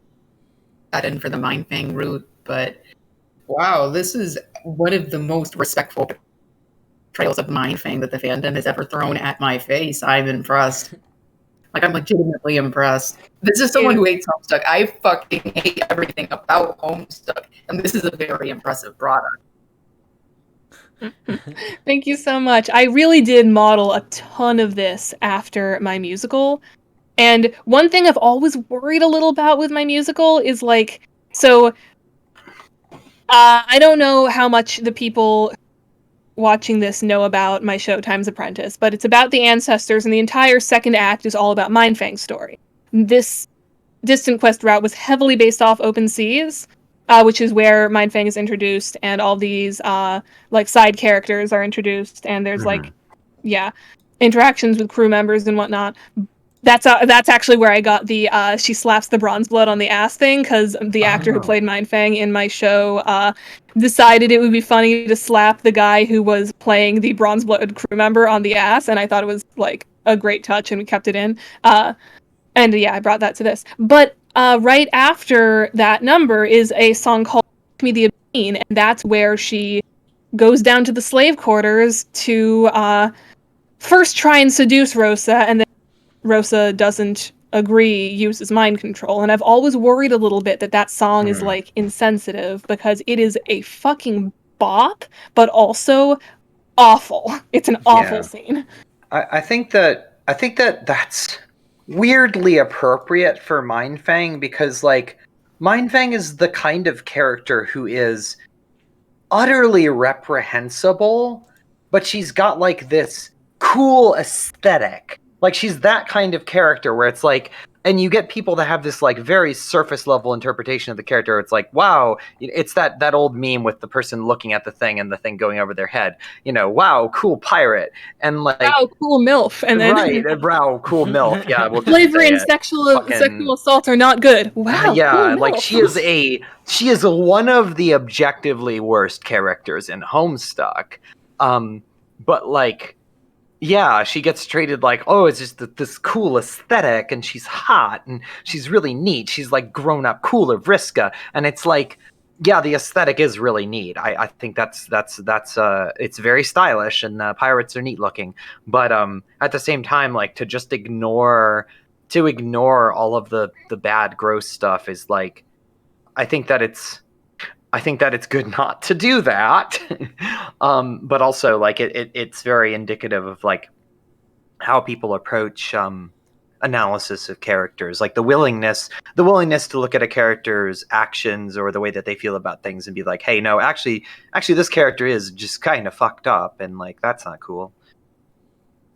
in for the Mindfang route, but wow, this is one of the most respectful portrayals of Mindfang that the fandom has ever thrown at my face. I'm impressed. Like, I'm legitimately impressed. This is someone who hates Homestuck. I fucking hate everything about Homestuck, and this is a very impressive product. Thank you so much. I really did model a ton of this after my musical. And one thing I've always worried a little about with my musical is like, so I don't know how much the people watching this know about my show Time's Apprentice, but it's about the ancestors, and the entire second act is all about Mindfang's story. This Distantquest route was heavily based off Open Seas, which is where Mindfang is introduced, and all these like side characters are introduced, and there's like, yeah, interactions with crew members and whatnot. That's actually where I got the she slaps the bronze blood on the ass thing, because the actor who played Mindfang in my show decided it would be funny to slap the guy who was playing the bronze blood crew member on the ass, and I thought it was like a great touch, and we kept it in. And yeah, I brought that to this. But right after that number is a song called "Me the Obscene," and that's where she goes down to the slave quarters to first try and seduce Rosa, and then Rosa doesn't agree, uses mind control. And I've always worried a little bit that that song is like insensitive, because it is a fucking bop, but also awful. It's an awful scene. I think that that's weirdly appropriate for Mindfang, because like Mindfang is the kind of character who is utterly reprehensible, but she's got like this cool aesthetic. Like, she's that kind of character where it's like, and you get people that have this like very surface level interpretation of the character. It's like, wow, it's that old meme with the person looking at the thing and the thing going over their head. You know, wow, cool pirate, and like, wow, cool MILF, and then wow, cool MILF. Yeah, we'll slavery and sexual assault are not good. Wow, yeah, cool like MILF. she is one of the objectively worst characters in Homestuck. But like, yeah, she gets treated like, oh, it's just this cool aesthetic, and she's hot, and she's really neat. She's like grown up, cooler Vriska, and it's like, yeah, the aesthetic is really neat. I think that's it's very stylish, and pirates are neat looking. But at the same time, like, to just ignore all of the bad, gross stuff is like, I think that it's good not to do that. But also, like, it's very indicative of like how people approach analysis of characters, like the willingness to look at a character's actions or the way that they feel about things and be like, hey, no, actually this character is just kind of fucked up, and like, that's not cool.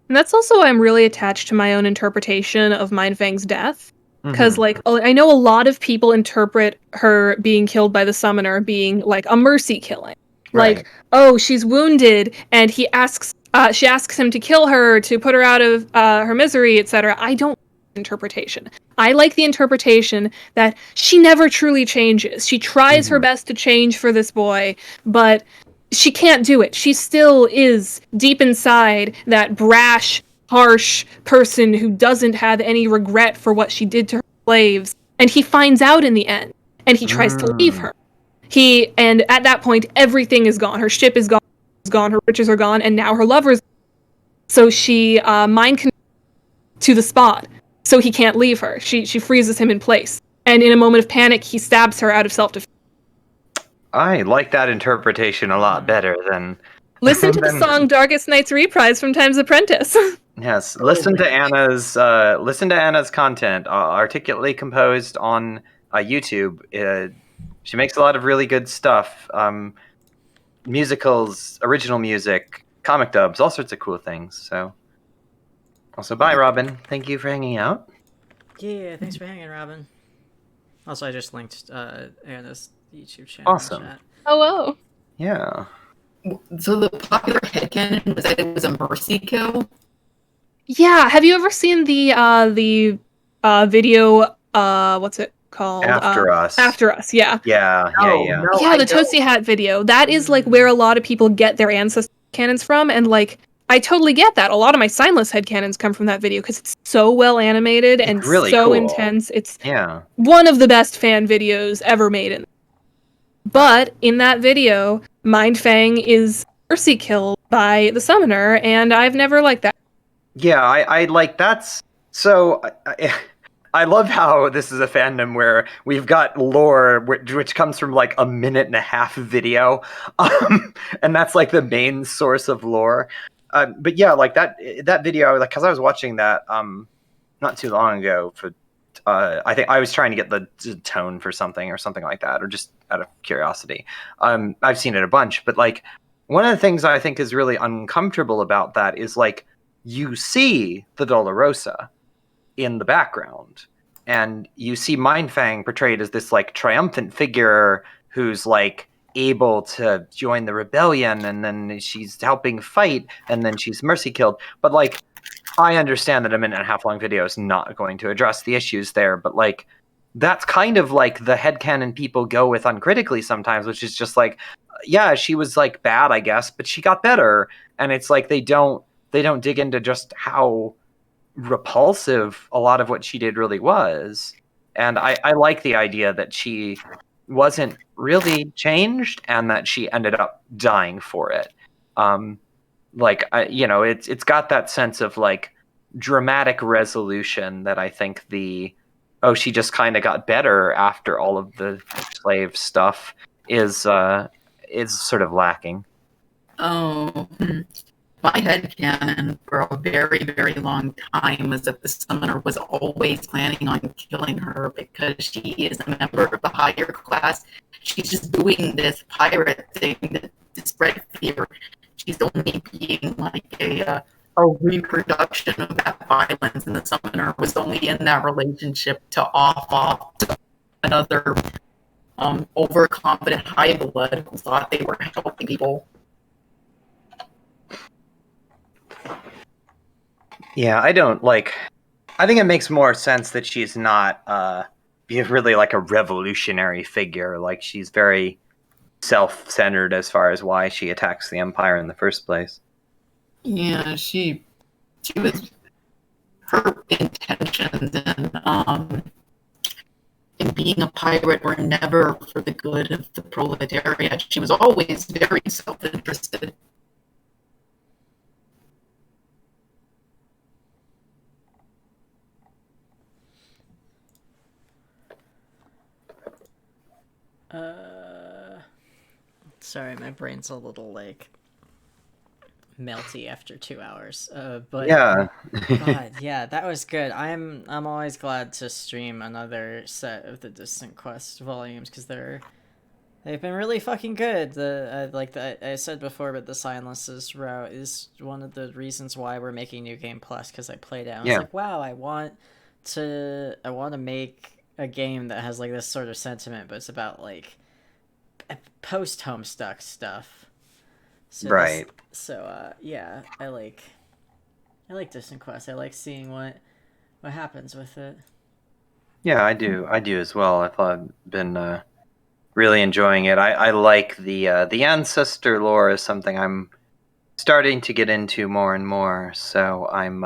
And that's also why I'm really attached to my own interpretation of Mindfang's death. Because, like, I know a lot of people interpret her being killed by the summoner being, like, a mercy killing. Right. Like, oh, she's wounded, and she asks him to kill her, to put her out of her misery, etc. I don't like interpretation. I like the interpretation that she never truly changes. She tries her best to change for this boy, but she can't do it. She still is, deep inside, that brash, harsh person who doesn't have any regret for what she did to her slaves, and he finds out in the end, and he tries to leave her. And at that point, everything is gone. Her ship is gone, her riches are gone, and now her lover's gone. So she mind controls to the spot, so he can't leave her. She freezes him in place, and in a moment of panic, he stabs her out of self-defense. I like that interpretation a lot better than... Listen to the song Darkest Night's Reprise from Time's Apprentice. Yes, listen to Anna's content, articulately composed on YouTube. She makes a lot of really good stuff. Musicals, original music, comic dubs, all sorts of cool things. So, also, bye, Robin. Thank you for hanging out. Yeah, thanks for hanging, Robin. Also, I just linked Anna's YouTube channel. Awesome. In chat. Oh. Yeah. So the popular headcanon was that it was a mercy kill? Yeah, have you ever seen the video, what's it called? After Us. After Us, yeah. Yeah. No, Yeah, the Toasty Hat video. That is like where a lot of people get their ancestor canons from, and like, I totally get that. A lot of my Signless headcanons come from that video because it's so well animated and really so cool. intense. It's Yeah. one of the best fan videos ever made. But in that video, Mindfang is mercy killed by the summoner, and I've never liked that. Yeah, I like that's so. I love how this is a fandom where we've got lore which comes from like a 1.5-minute video, and that's like the main source of lore. But yeah, like that video, like because I was watching that not too long ago for. I think I was trying to get the tone for something or something like that, or just out of curiosity. I've seen it a bunch, but like one of the things I think is really uncomfortable about that is like you see the Dolorosa in the background, and you see Mindfang portrayed as this like triumphant figure who's like able to join the rebellion, and then she's helping fight, and then she's mercy killed. But like I understand that a 1.5-minute long video is not going to address the issues there, but like that's kind of like the headcanon people go with uncritically sometimes, which is just like, yeah, she was like bad, I guess, but she got better. And it's like they don't dig into just how repulsive a lot of what she did really was. And I like the idea that she wasn't really changed and that she ended up dying for it. Like it's got that sense of like dramatic resolution that I think she just kind of got better after all of the slave stuff is sort of lacking. Oh, my headcanon for a very, very long time was that the summoner was always planning on killing her because she is a member of the higher class. She's just doing this pirate thing to spread fear. She's only being like a reproduction of that violence, and the summoner was only in that relationship to off another overconfident high blood who thought they were helping people. Yeah, I think it makes more sense that she's not really like a revolutionary figure. Like she's very self-centered as far as why she attacks the Empire in the first place. Yeah, she was, her intentions in being a pirate were never for the good of the proletariat. She was always very self-interested. Sorry, my brain's a little like melty after 2 hours. But yeah, God, yeah, that was good. I'm always glad to stream another set of the Distant Quest volumes because they've been really fucking good. I said before, but the Silences route is one of the reasons why we're making New Game Plus, because I played it. I was like, wow, I want to make a game that has like this sort of sentiment, but it's about like post Homestuck stuff. So right. Yeah, I like Distant Quest. I like seeing what happens with it. Yeah, I do as well. I've been really enjoying it. I like the ancestor lore is something I'm starting to get into more and more. So I'm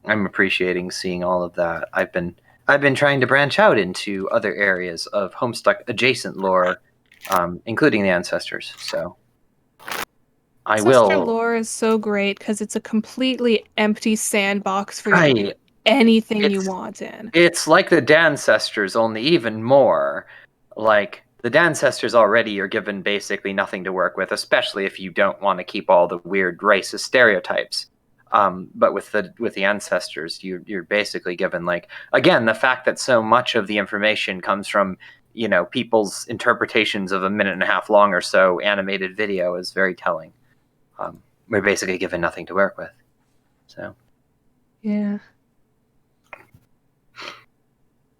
appreciating seeing all of that. I've been trying to branch out into other areas of Homestuck adjacent lore, including the ancestors. So I Ancestor will. lore is so great because it's a completely empty sandbox for you to do Right. anything you want in. It's like the Dancestors, only even more. Like the Dancestors already are given basically nothing to work with, especially if you don't want to keep all the weird racist stereotypes. But with the Ancestors, you're basically given like, again, the fact that so much of the information comes from people's interpretations of a 1.5-minute long or so animated video is very telling. We're basically given nothing to work with. So yeah.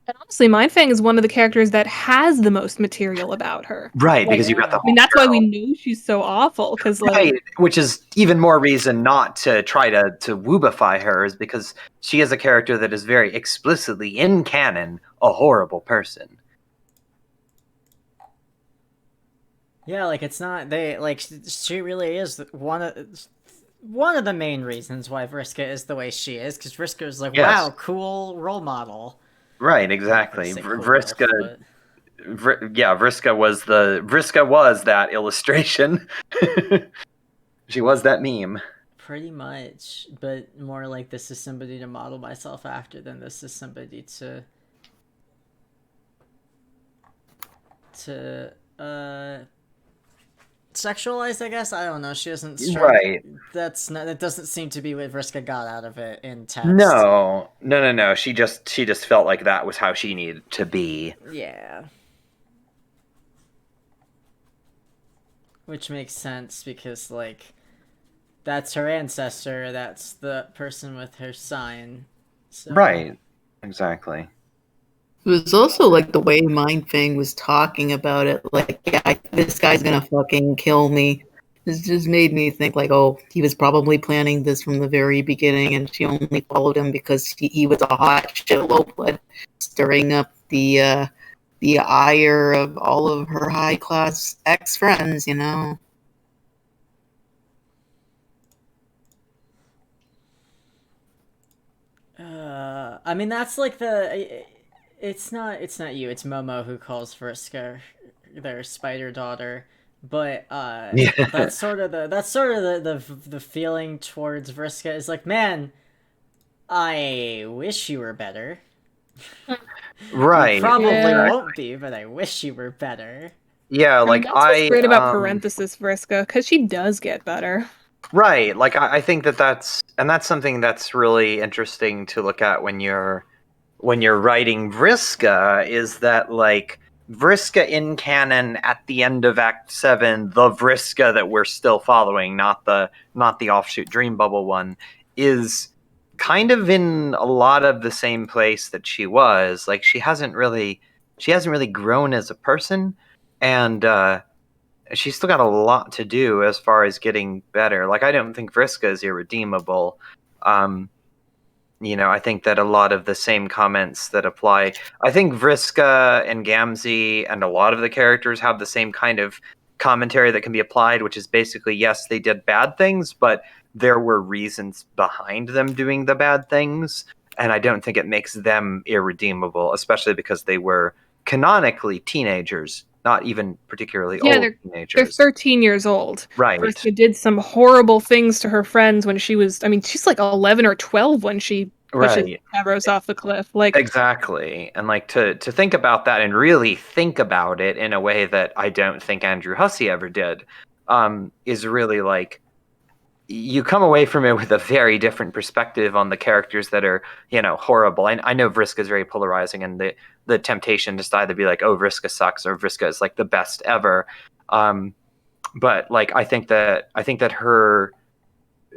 And honestly, Mindfang is one of the characters that has the most material about her. right, because you got the I mean, that's why we knew she's so awful, because like, right, which is even more reason not to try to woobify her, is because she is a character that is very explicitly in canon a horrible person. Yeah, like it's not they like she really is one of one of the main reasons why Vriska is the way she is, because Vriska is like, Yes. wow, cool role model. Right, Well, exactly. I say cool Vriska, wolf, but Vriska was that illustration. She was that meme. pretty much. But more like this is somebody to model myself after than this is somebody to sexualized, I guess. I don't know. She doesn't strike. Right. That doesn't seem to be what Vriska got out of it in text. No. She just felt like that was how she needed to be. Yeah. Which makes sense because, like, that's her ancestor. That's the person with her sign. So. Right. Exactly. It was also like the way Mindfang was talking about it, like, yeah, this guy's gonna fucking kill me. This just made me think, like, oh, he was probably planning this from the very beginning, and she only followed him because he was a hot shit blood, stirring up the ire of all of her high class ex friends, you know. I mean, that's like the. It's not you. It's Momo who calls Vriska their spider daughter. But Yeah. that's sort of the feeling towards Vriska is like, man, I wish you were better. Right. You probably Yeah. won't be, but I wish you were better. Yeah, like That's what's great about parenthesis Vriska, because she does get better. Right. Like I think that's something that's really interesting to look at when you're writing Vriska, is that like Vriska in canon at the end of Act 7, the Vriska that we're still following, not the offshoot Dream Bubble one, is kind of in a lot of the same place that she was. Like she hasn't really grown as a person, and she's still got a lot to do as far as getting better. Like I don't think Vriska is irredeemable. I think that a lot of the same comments that apply. I think Vriska and Gamzee and a lot of the characters have the same kind of commentary that can be applied, which is basically, yes, they did bad things, but there were reasons behind them doing the bad things. And I don't think it makes them irredeemable, especially because they were canonically teenagers, not even particularly old teenagers. They're 13 years old. Right. Vriska did some horrible things to her friends when she was, I mean, she's like 11 or 12 when she pushes Tavros off the cliff. Like exactly. And like to think about that and really think about it in a way that I don't think Andrew Hussey ever did, is really like you come away from it with a very different perspective on the characters that are, horrible. I know Vriska is very polarizing, and the temptation to either be like, oh, Vriska sucks, or Vriska is like the best ever. But like I think that her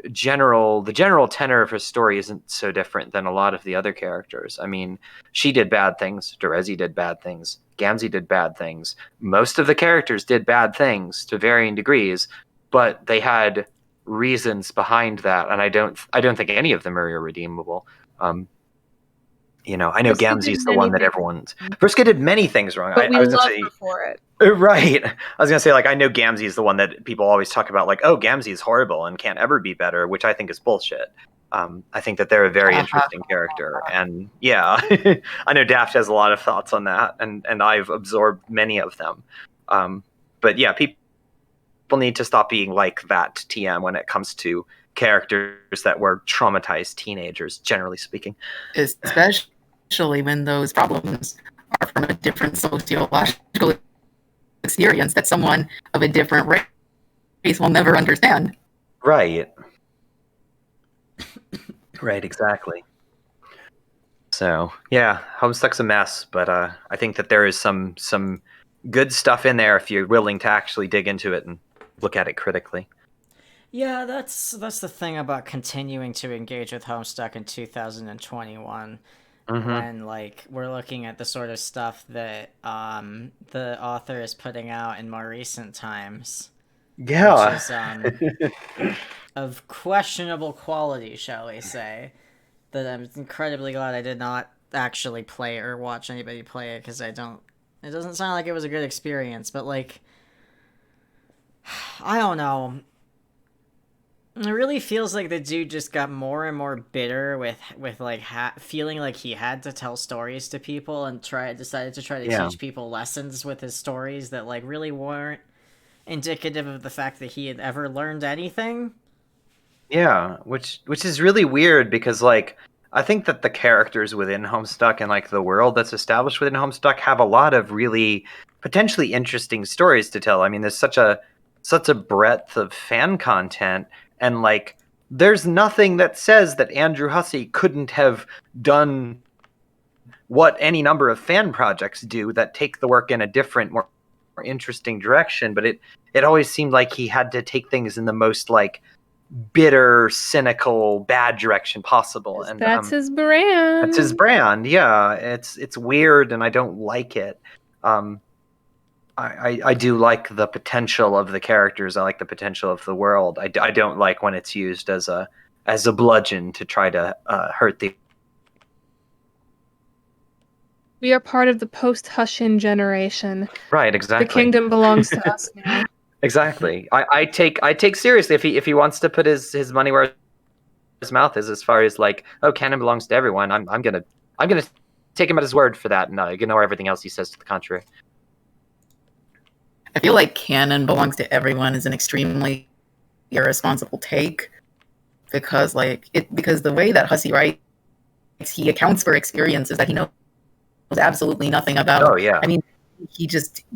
the general tenor of her story isn't so different than a lot of the other characters. I mean, she did bad things, Derezi did bad things, Gamzee did bad things. Most of the characters did bad things to varying degrees, but they had reasons behind that, and I don't think any of them are irredeemable. I know Vriska Gamzee's the one that everyone's. Vriska did many things wrong. But we I was love gonna say, her for it. right. I was gonna say, like, I know Gamzee is the one that people always talk about, like, oh, Gamzee is horrible and can't ever be better, which I think is bullshit. I think that they're a very interesting character, and yeah, I know Daft has a lot of thoughts on that, and I've absorbed many of them. But yeah, people need to stop being like that TM when it comes to characters that were traumatized teenagers, generally speaking. Especially when those problems are from a different sociological experience that someone of a different race will never understand. Right. Right, exactly. So yeah, Homestuck's a mess, but I think that there is some good stuff in there if you're willing to actually dig into it and look at it critically. Yeah, that's the thing about continuing to engage with Homestuck in 2021. When like we're looking at the sort of stuff that the author is putting out in more recent times. Yeah. Which is of questionable quality, shall we say. That I'm incredibly glad I did not actually play or watch anybody play it, because it doesn't sound like it was a good experience, but like I don't know. It really feels like the dude just got more and more bitter with like feeling like he had to tell stories to people and decided to try to Yeah. teach people lessons with his stories that like really weren't indicative of the fact that he had ever learned anything. Yeah, which is really weird because like I think that the characters within Homestuck and like the world that's established within Homestuck have a lot of really potentially interesting stories to tell. I mean, there's such a breadth of fan content, and like there's nothing that says that Andrew Hussey couldn't have done what any number of fan projects do that take the work in a different, more interesting direction. But it always seemed like he had to take things in the most like bitter, cynical, bad direction possible. And That's his brand. that's his brand. Yeah, it's weird, and I don't like it. Um, I do like the potential of the characters. I like the potential of the world. I don't like when it's used as a bludgeon to try to hurt the. We are part of the post-Hushin generation. Right, exactly. The kingdom belongs to us now. Exactly. I take seriously if he wants to put his money where his mouth is, as far as like, oh, canon belongs to everyone. I'm gonna take him at his word for that and ignore everything else he says to the contrary. I feel like canon belongs to everyone is an extremely irresponsible take because because the way that Hussey writes, he accounts for experiences that he knows absolutely nothing about. Oh yeah. I mean, he just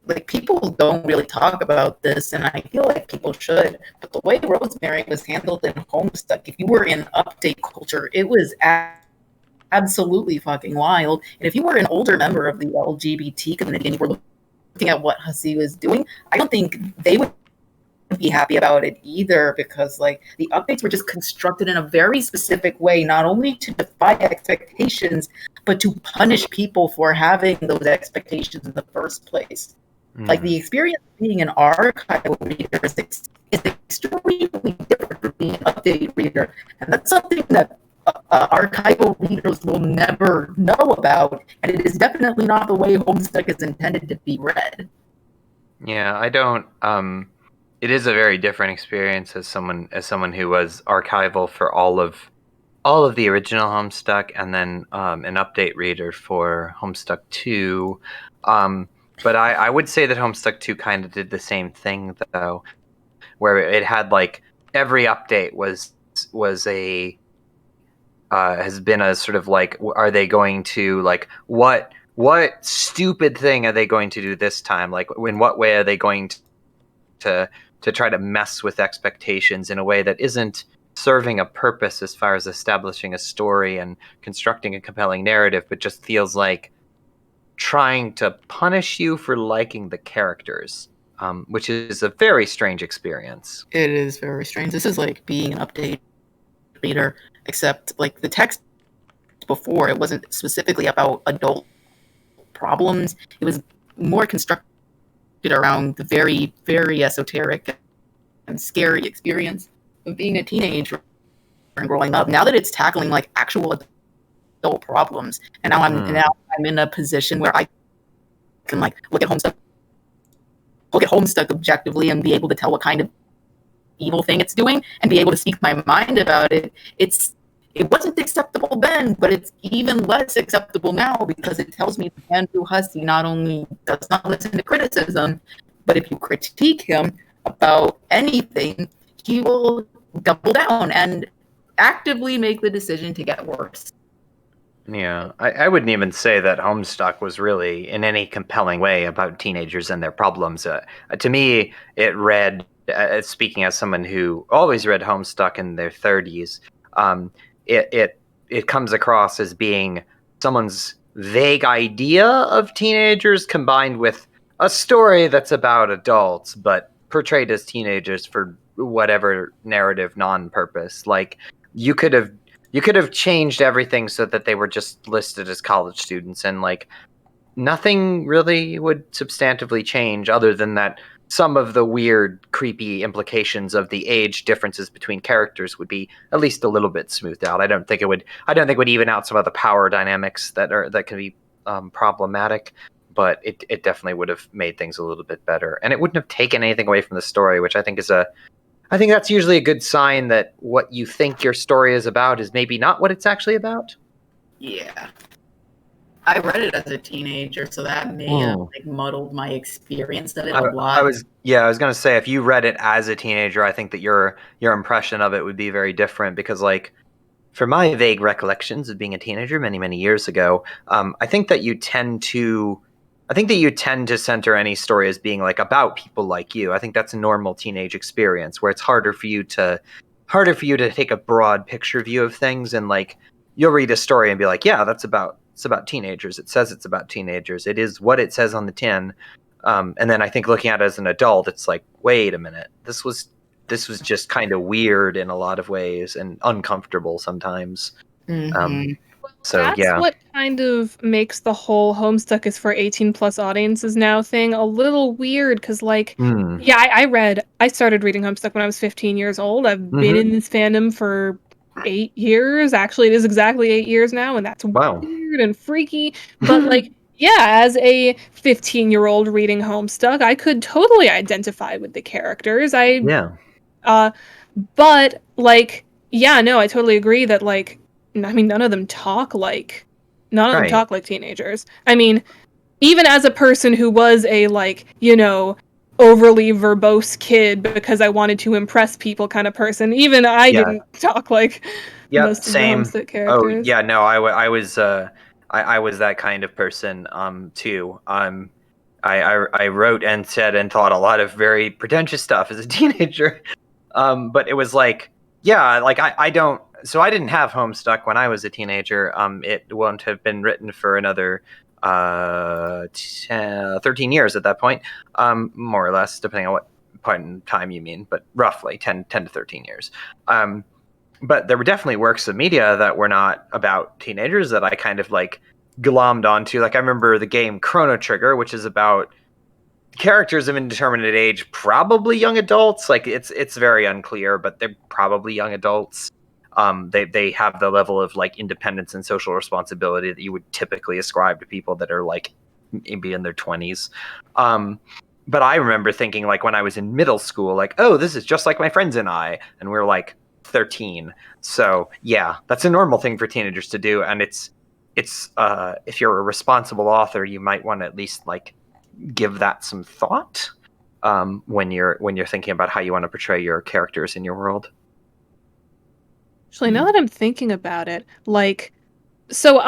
like people don't really talk about this, and I feel like people should. But the way Rosemary was handled in Homestuck, if you were in update culture, it was absolutely fucking wild. And if you were an older member of the LGBT community and you were looking at what Hussey was doing, I don't think they would be happy about it either, because like the updates were just constructed in a very specific way, not only to defy expectations, but to punish people for having those expectations in the first place. Like the experience of being an archival reader is extremely different from being an update reader, and that's something that archival readers will never know about, and it is definitely not the way Homestuck is intended to be read. Yeah, I don't. It is a very different experience as someone who was archival for all of the original Homestuck, and then an update reader for Homestuck 2. But I would say that Homestuck 2 kind of did the same thing, though, where it had like every update was a has been a sort of like, are they going to like what stupid thing are they going to do this time? Like, in what way are they going to try to mess with expectations in a way that isn't serving a purpose as far as establishing a story and constructing a compelling narrative, but just feels like trying to punish you for liking the characters, which is a very strange experience. It is very strange. This is like being an update reader, except like the text before, it wasn't specifically about adult problems. It was more constructed around the very, very esoteric and scary experience of being a teenager and growing up. Now that it's tackling like actual adult problems, and now I'm in a position where I can like look at Homestuck objectively and be able to tell what kind of evil thing it's doing and be able to speak my mind about it. It wasn't acceptable then, but it's even less acceptable now because it tells me that Andrew Hussey not only does not listen to criticism, but if you critique him about anything, he will double down and actively make the decision to get worse. Yeah, I wouldn't even say that Homestuck was really in any compelling way about teenagers and their problems. To me, it read, speaking as someone who always read Homestuck in their 30s, it comes across as being someone's vague idea of teenagers combined with a story that's about adults, but portrayed as teenagers for whatever narrative non-purpose. Like, you could have changed everything so that they were just listed as college students, and like nothing really would substantively change other than that some of the weird, creepy implications of the age differences between characters would be at least a little bit smoothed out. I don't think it would even out some of the power dynamics that can be problematic, but it definitely would have made things a little bit better, and it wouldn't have taken anything away from the story, which I think is a I think that's usually a good sign that what you think your story is about is maybe not what it's actually about. Yeah. I read it as a teenager, so that may have muddled my experience of it a lot. I was gonna say, if you read it as a teenager, I think that your impression of it would be very different, because like, for my vague recollections of being a teenager many years ago, I think that you tend to center any story as being like about people like you. I think that's a normal teenage experience where it's harder for you to take a broad picture view of things, and like, you'll read a story and be like, yeah, it's about teenagers. It says it's about teenagers. It is what it says on the tin. And then I think looking at it as an adult, it's like, wait a minute, this was just kind of weird in a lot of ways and uncomfortable sometimes. So That's yeah, what kind of makes the whole Homestuck is for 18 plus audiences now thing a little weird, because like, yeah, I started reading Homestuck when I was 15 years old. I've been in this fandom for 8 years. Actually, it is exactly 8 years now, and that's wow. weird and freaky. But like, yeah, as a 15-year-old reading Homestuck, I could totally identify with the characters. But like, yeah, no, I totally agree that like, I mean, none of them talk like teenagers. I mean, even as a person who was a like, overly verbose kid because I wanted to impress people kind of person, even I didn't talk like most of the Same. Homestuck characters. Oh yeah, no, I was I was that kind of person too. I wrote and said and thought a lot of very pretentious stuff as a teenager. But it was like, yeah, like I didn't have Homestuck when I was a teenager. It won't have been written for another 13 years at that point, more or less, depending on what point in time you mean, but roughly 10 to 13 years. But there were definitely works of media that were not about teenagers that I kind of like glommed onto. Like, I remember the game Chrono Trigger, which is about characters of indeterminate age, probably young adults. Like, it's very unclear, but they're probably young adults. They have the level of like independence and social responsibility that you would typically ascribe to people that are like maybe in their 20s. But I remember thinking, like, when I was in middle school, like, oh, this is just like my friends and I, and we were like 13. So yeah, that's a normal thing for teenagers to do, and it's if you're a responsible author, you might want to at least like give that some thought when you're thinking about how you want to portray your characters in your world. Actually, now that I'm thinking about it, like, so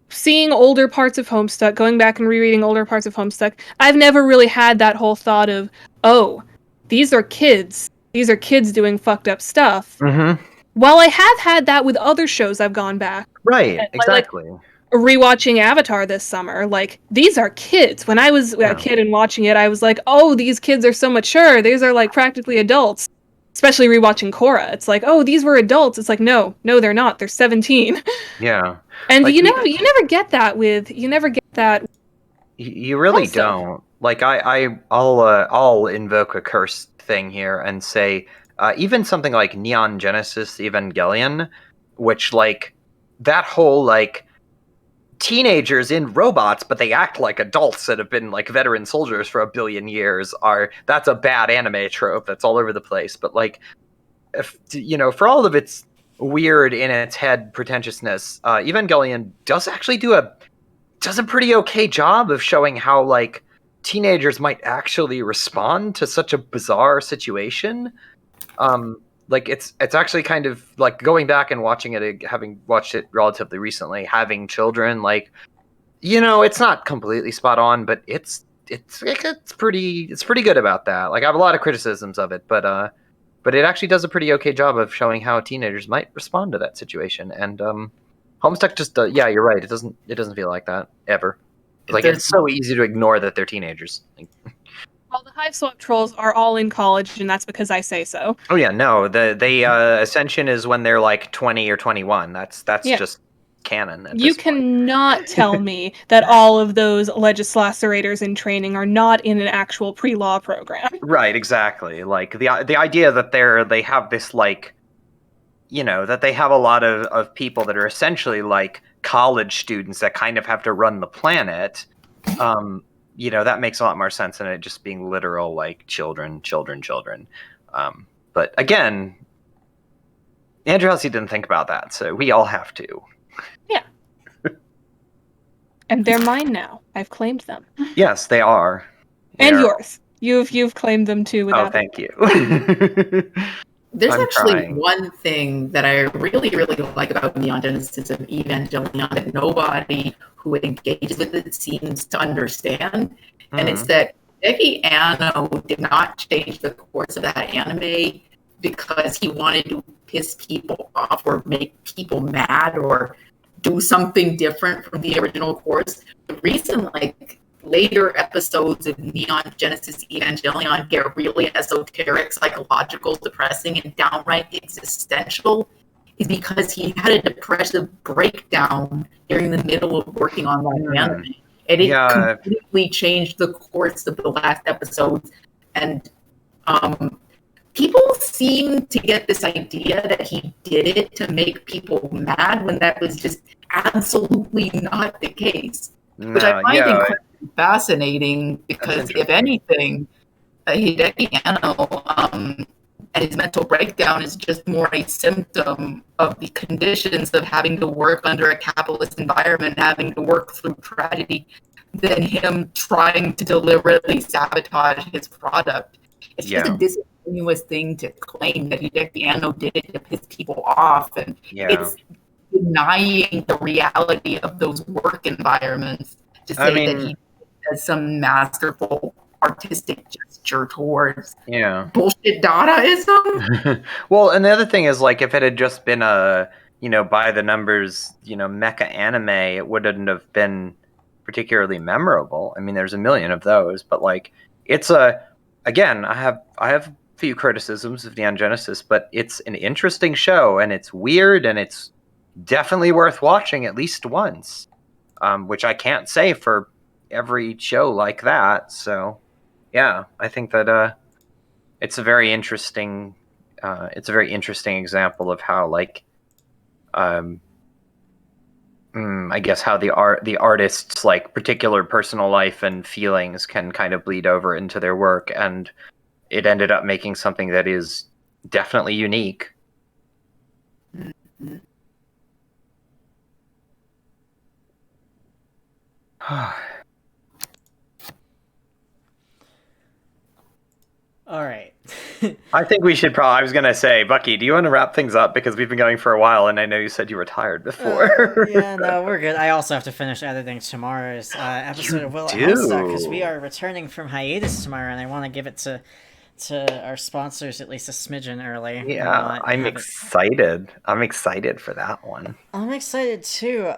seeing older parts of Homestuck, going back and rereading older parts of Homestuck, I've never really had that whole thought of, oh, these are kids. These are kids doing fucked up stuff. While I have had that with other shows I've gone back. Right, exactly. Like, rewatching Avatar this summer, like, these are kids. When I was a kid and watching it, I was like, oh, these kids are so mature. These are like practically adults. Especially rewatching Korra. It's like, oh, these were adults. It's like, no, they're not. They're 17. Yeah. And like, you never get that. You really don't. Like, I'll invoke a cursed thing here and say, even something like Neon Genesis Evangelion, which, like, that whole like teenagers in robots but they act like adults that have been like veteran soldiers for 1 billion years, that's a bad anime trope that's all over the place. But like, if, for all of its weird in its head pretentiousness, Evangelion does actually do a pretty okay job of showing how like teenagers might actually respond to such a bizarre situation. Like, it's actually kind of like, going back and watching it, having watched it relatively recently, having children, like, it's not completely spot on, but it's pretty good about that. Like, I have a lot of criticisms of it, but it actually does a pretty okay job of showing how teenagers might respond to that situation. And Homestuck just yeah, you're right. It doesn't feel like that ever. Like, it's so easy to ignore that they're teenagers. Well, the Hive Swap trolls are all in college, and that's because I say so. Oh yeah, no. The Ascension is when they're like 20 or 21. That's just canon. You cannot tell me that all of those legislaturators in training are not in an actual pre-law program. Right, exactly. Like, the idea that they have this like, that they have a lot of people that are essentially like college students that kind of have to run the planet. That makes a lot more sense than it just being literal like children. But again, Andrew Hussey didn't think about that, so we all have to. Yeah. And they're mine now. I've claimed them. Yes, they are. And yours. You've claimed them too without thank you. There's I'm actually trying. one thing that I really, really like about Neon Genesis of Evangelion that nobody who engages with it seems to understand. And it's that Eki Anno did not change the course of that anime because he wanted to piss people off or make people mad or do something different from the original course. The reason, like, later episodes of Neon Genesis Evangelion get really esoteric, psychological, depressing, and downright existential is because he had a depressive breakdown during the middle of working on that anime. And it completely changed the course of the last episodes. And people seem to get this idea that he did it to make people mad when that was just absolutely not the case. Which I find incredibly fascinating because, if anything, Hideki Anno and his mental breakdown is just more a symptom of the conditions of having to work under a capitalist environment, having to work through tragedy, than him trying to deliberately sabotage his product. It's just a disingenuous thing to claim that Hideki Anno did it to piss people off, and it's denying the reality of those work environments to say that he has some masterful artistic gesture towards bullshit Dadaism. Well, and the other thing is, like, if it had just been a, by the numbers, mecha anime, it wouldn't have been particularly memorable. I mean, there's a million of those, but like, it's again, I have a few criticisms of Neon Genesis, but it's an interesting show, and it's weird, and it's definitely worth watching at least once, which I can't say for every show like that. So yeah, I think that it's a very interesting example of how, like, I guess how the artist's, like, particular personal life and feelings can kind of bleed over into their work, and it ended up making something that is definitely unique. All right. I think we should I was going to say, Bucky, do you want to wrap things up? Because we've been going for a while, and I know you said you were tired before. Yeah, no, we're good. I also have to finish editing tomorrow's episode of Will at Homestuck, because we are returning from hiatus tomorrow, and I want to give it to our sponsors at least a smidgen early. Yeah, I'm excited. I'm excited for that one. I'm excited too.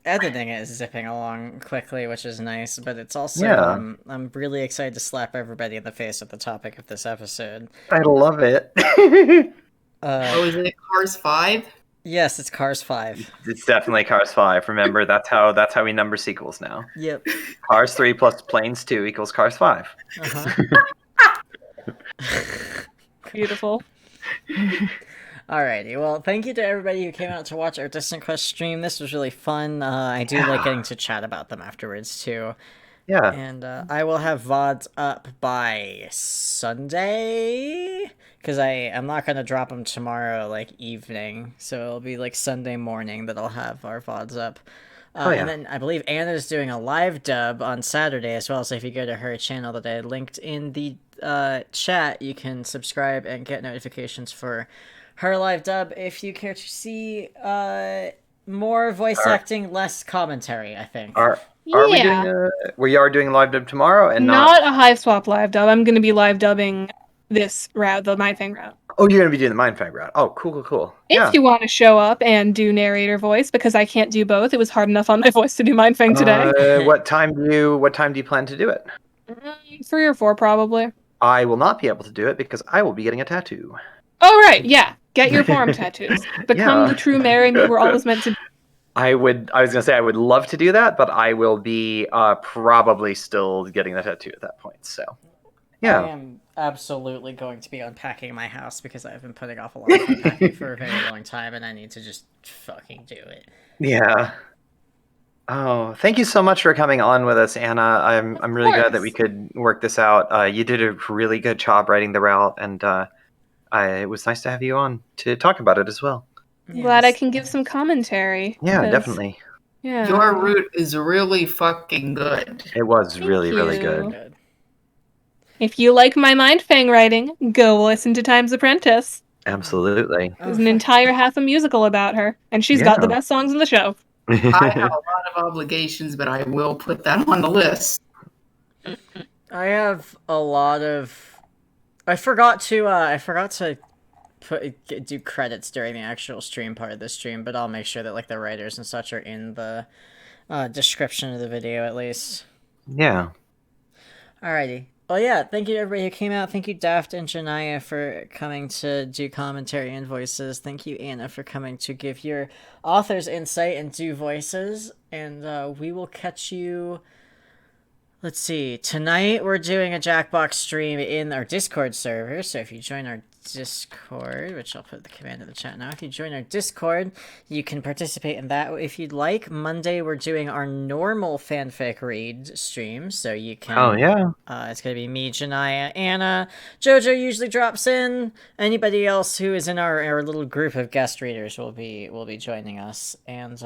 Editing it is zipping along quickly, which is nice, but it's also I'm really excited to slap everybody in the face with the topic of this episode. I love it. Is it Cars 5? Yes, it's Cars 5. It's definitely Cars 5. Remember, that's how we number sequels now. Yep. Cars 3 plus Planes 2 equals Cars 5. Beautiful. Alrighty, well, thank you to everybody who came out to watch our Distantquest stream. This was really fun. I do like getting to chat about them afterwards, too. Yeah. And I will have VODs up by Sunday, because I'm not going to drop them tomorrow, like, evening. So it'll be, like, Sunday morning that I'll have our VODs up. And then I believe Anna's doing a live dub on Saturday as well, so if you go to her channel that I linked in the chat, you can subscribe and get notifications for her live dub if you care to see more voice acting, less commentary, I think. We are doing a live dub tomorrow, and not a Hive Swap live dub. I'm going to be live dubbing this route, the Mindfang route. Oh, you're going to be doing the Mindfang route. Oh, cool. If you want to show up and do narrator voice, because I can't do both. It was hard enough on my voice to do Mindfang today. What time do you plan to do it? 3 or 4, probably. I will not be able to do it because I will be getting a tattoo. Oh, right, yeah. Get your forum tattoos. Become the true Mary me we're always meant to be. I was going to say I would love to do that, but I will be probably still getting the tattoo at that point, so. Yeah. I am absolutely going to be unpacking my house because I've been putting off a lot of unpacking for a very long time, and I need to just fucking do it. Yeah. Oh, thank you so much for coming on with us, Anna. I'm really glad that we could work this out. You did a really good job writing the route, and It was nice to have you on to talk about it as well. Glad I can give some commentary. Yeah, 'cause- definitely. Yeah. Your route is really fucking good. It was Thank really, really you. good. If you like my Mindfang writing, go listen to Time's Apprentice. Absolutely. There's an entire half a musical about her, and she's got the Yeah. best songs in the show. I have a lot of obligations, but I will put that on the list. I have a lot of. I forgot to do credits during the actual stream part of the stream, but I'll make sure that like the writers and such are in the description of the video at least. Yeah. Alrighty. Well, yeah, thank you to everybody who came out. Thank you, Daft and Jonaya, for coming to do commentary and voices. Thank you, Anna, for coming to give your author's insight and do voices. And we will catch you... Let's see. Tonight, we're doing a Jackbox stream in our Discord server, so if you join our Discord, which I'll put the command in the chat now. If you join our Discord, you can participate in that if you'd like. Monday, we're doing our normal fanfic read stream, so you can... Oh, yeah. It's going to be me, Jonaya, Anna. Jojo usually drops in. Anybody else who is in our little group of guest readers will be joining us. And,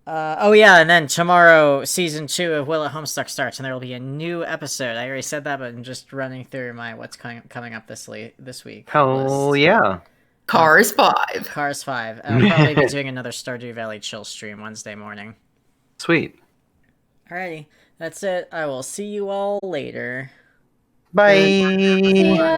oh yeah, and then tomorrow, season 2 of Will It Homestuck starts, and there will be a new episode. I already said that, but I'm just running through my what's coming up this week. Oh, list. yeah. Cars 5. Cars 5. I'll probably be doing another Stardew Valley chill stream Wednesday morning. Sweet. Alrighty, that's it. I will see you all later. Bye.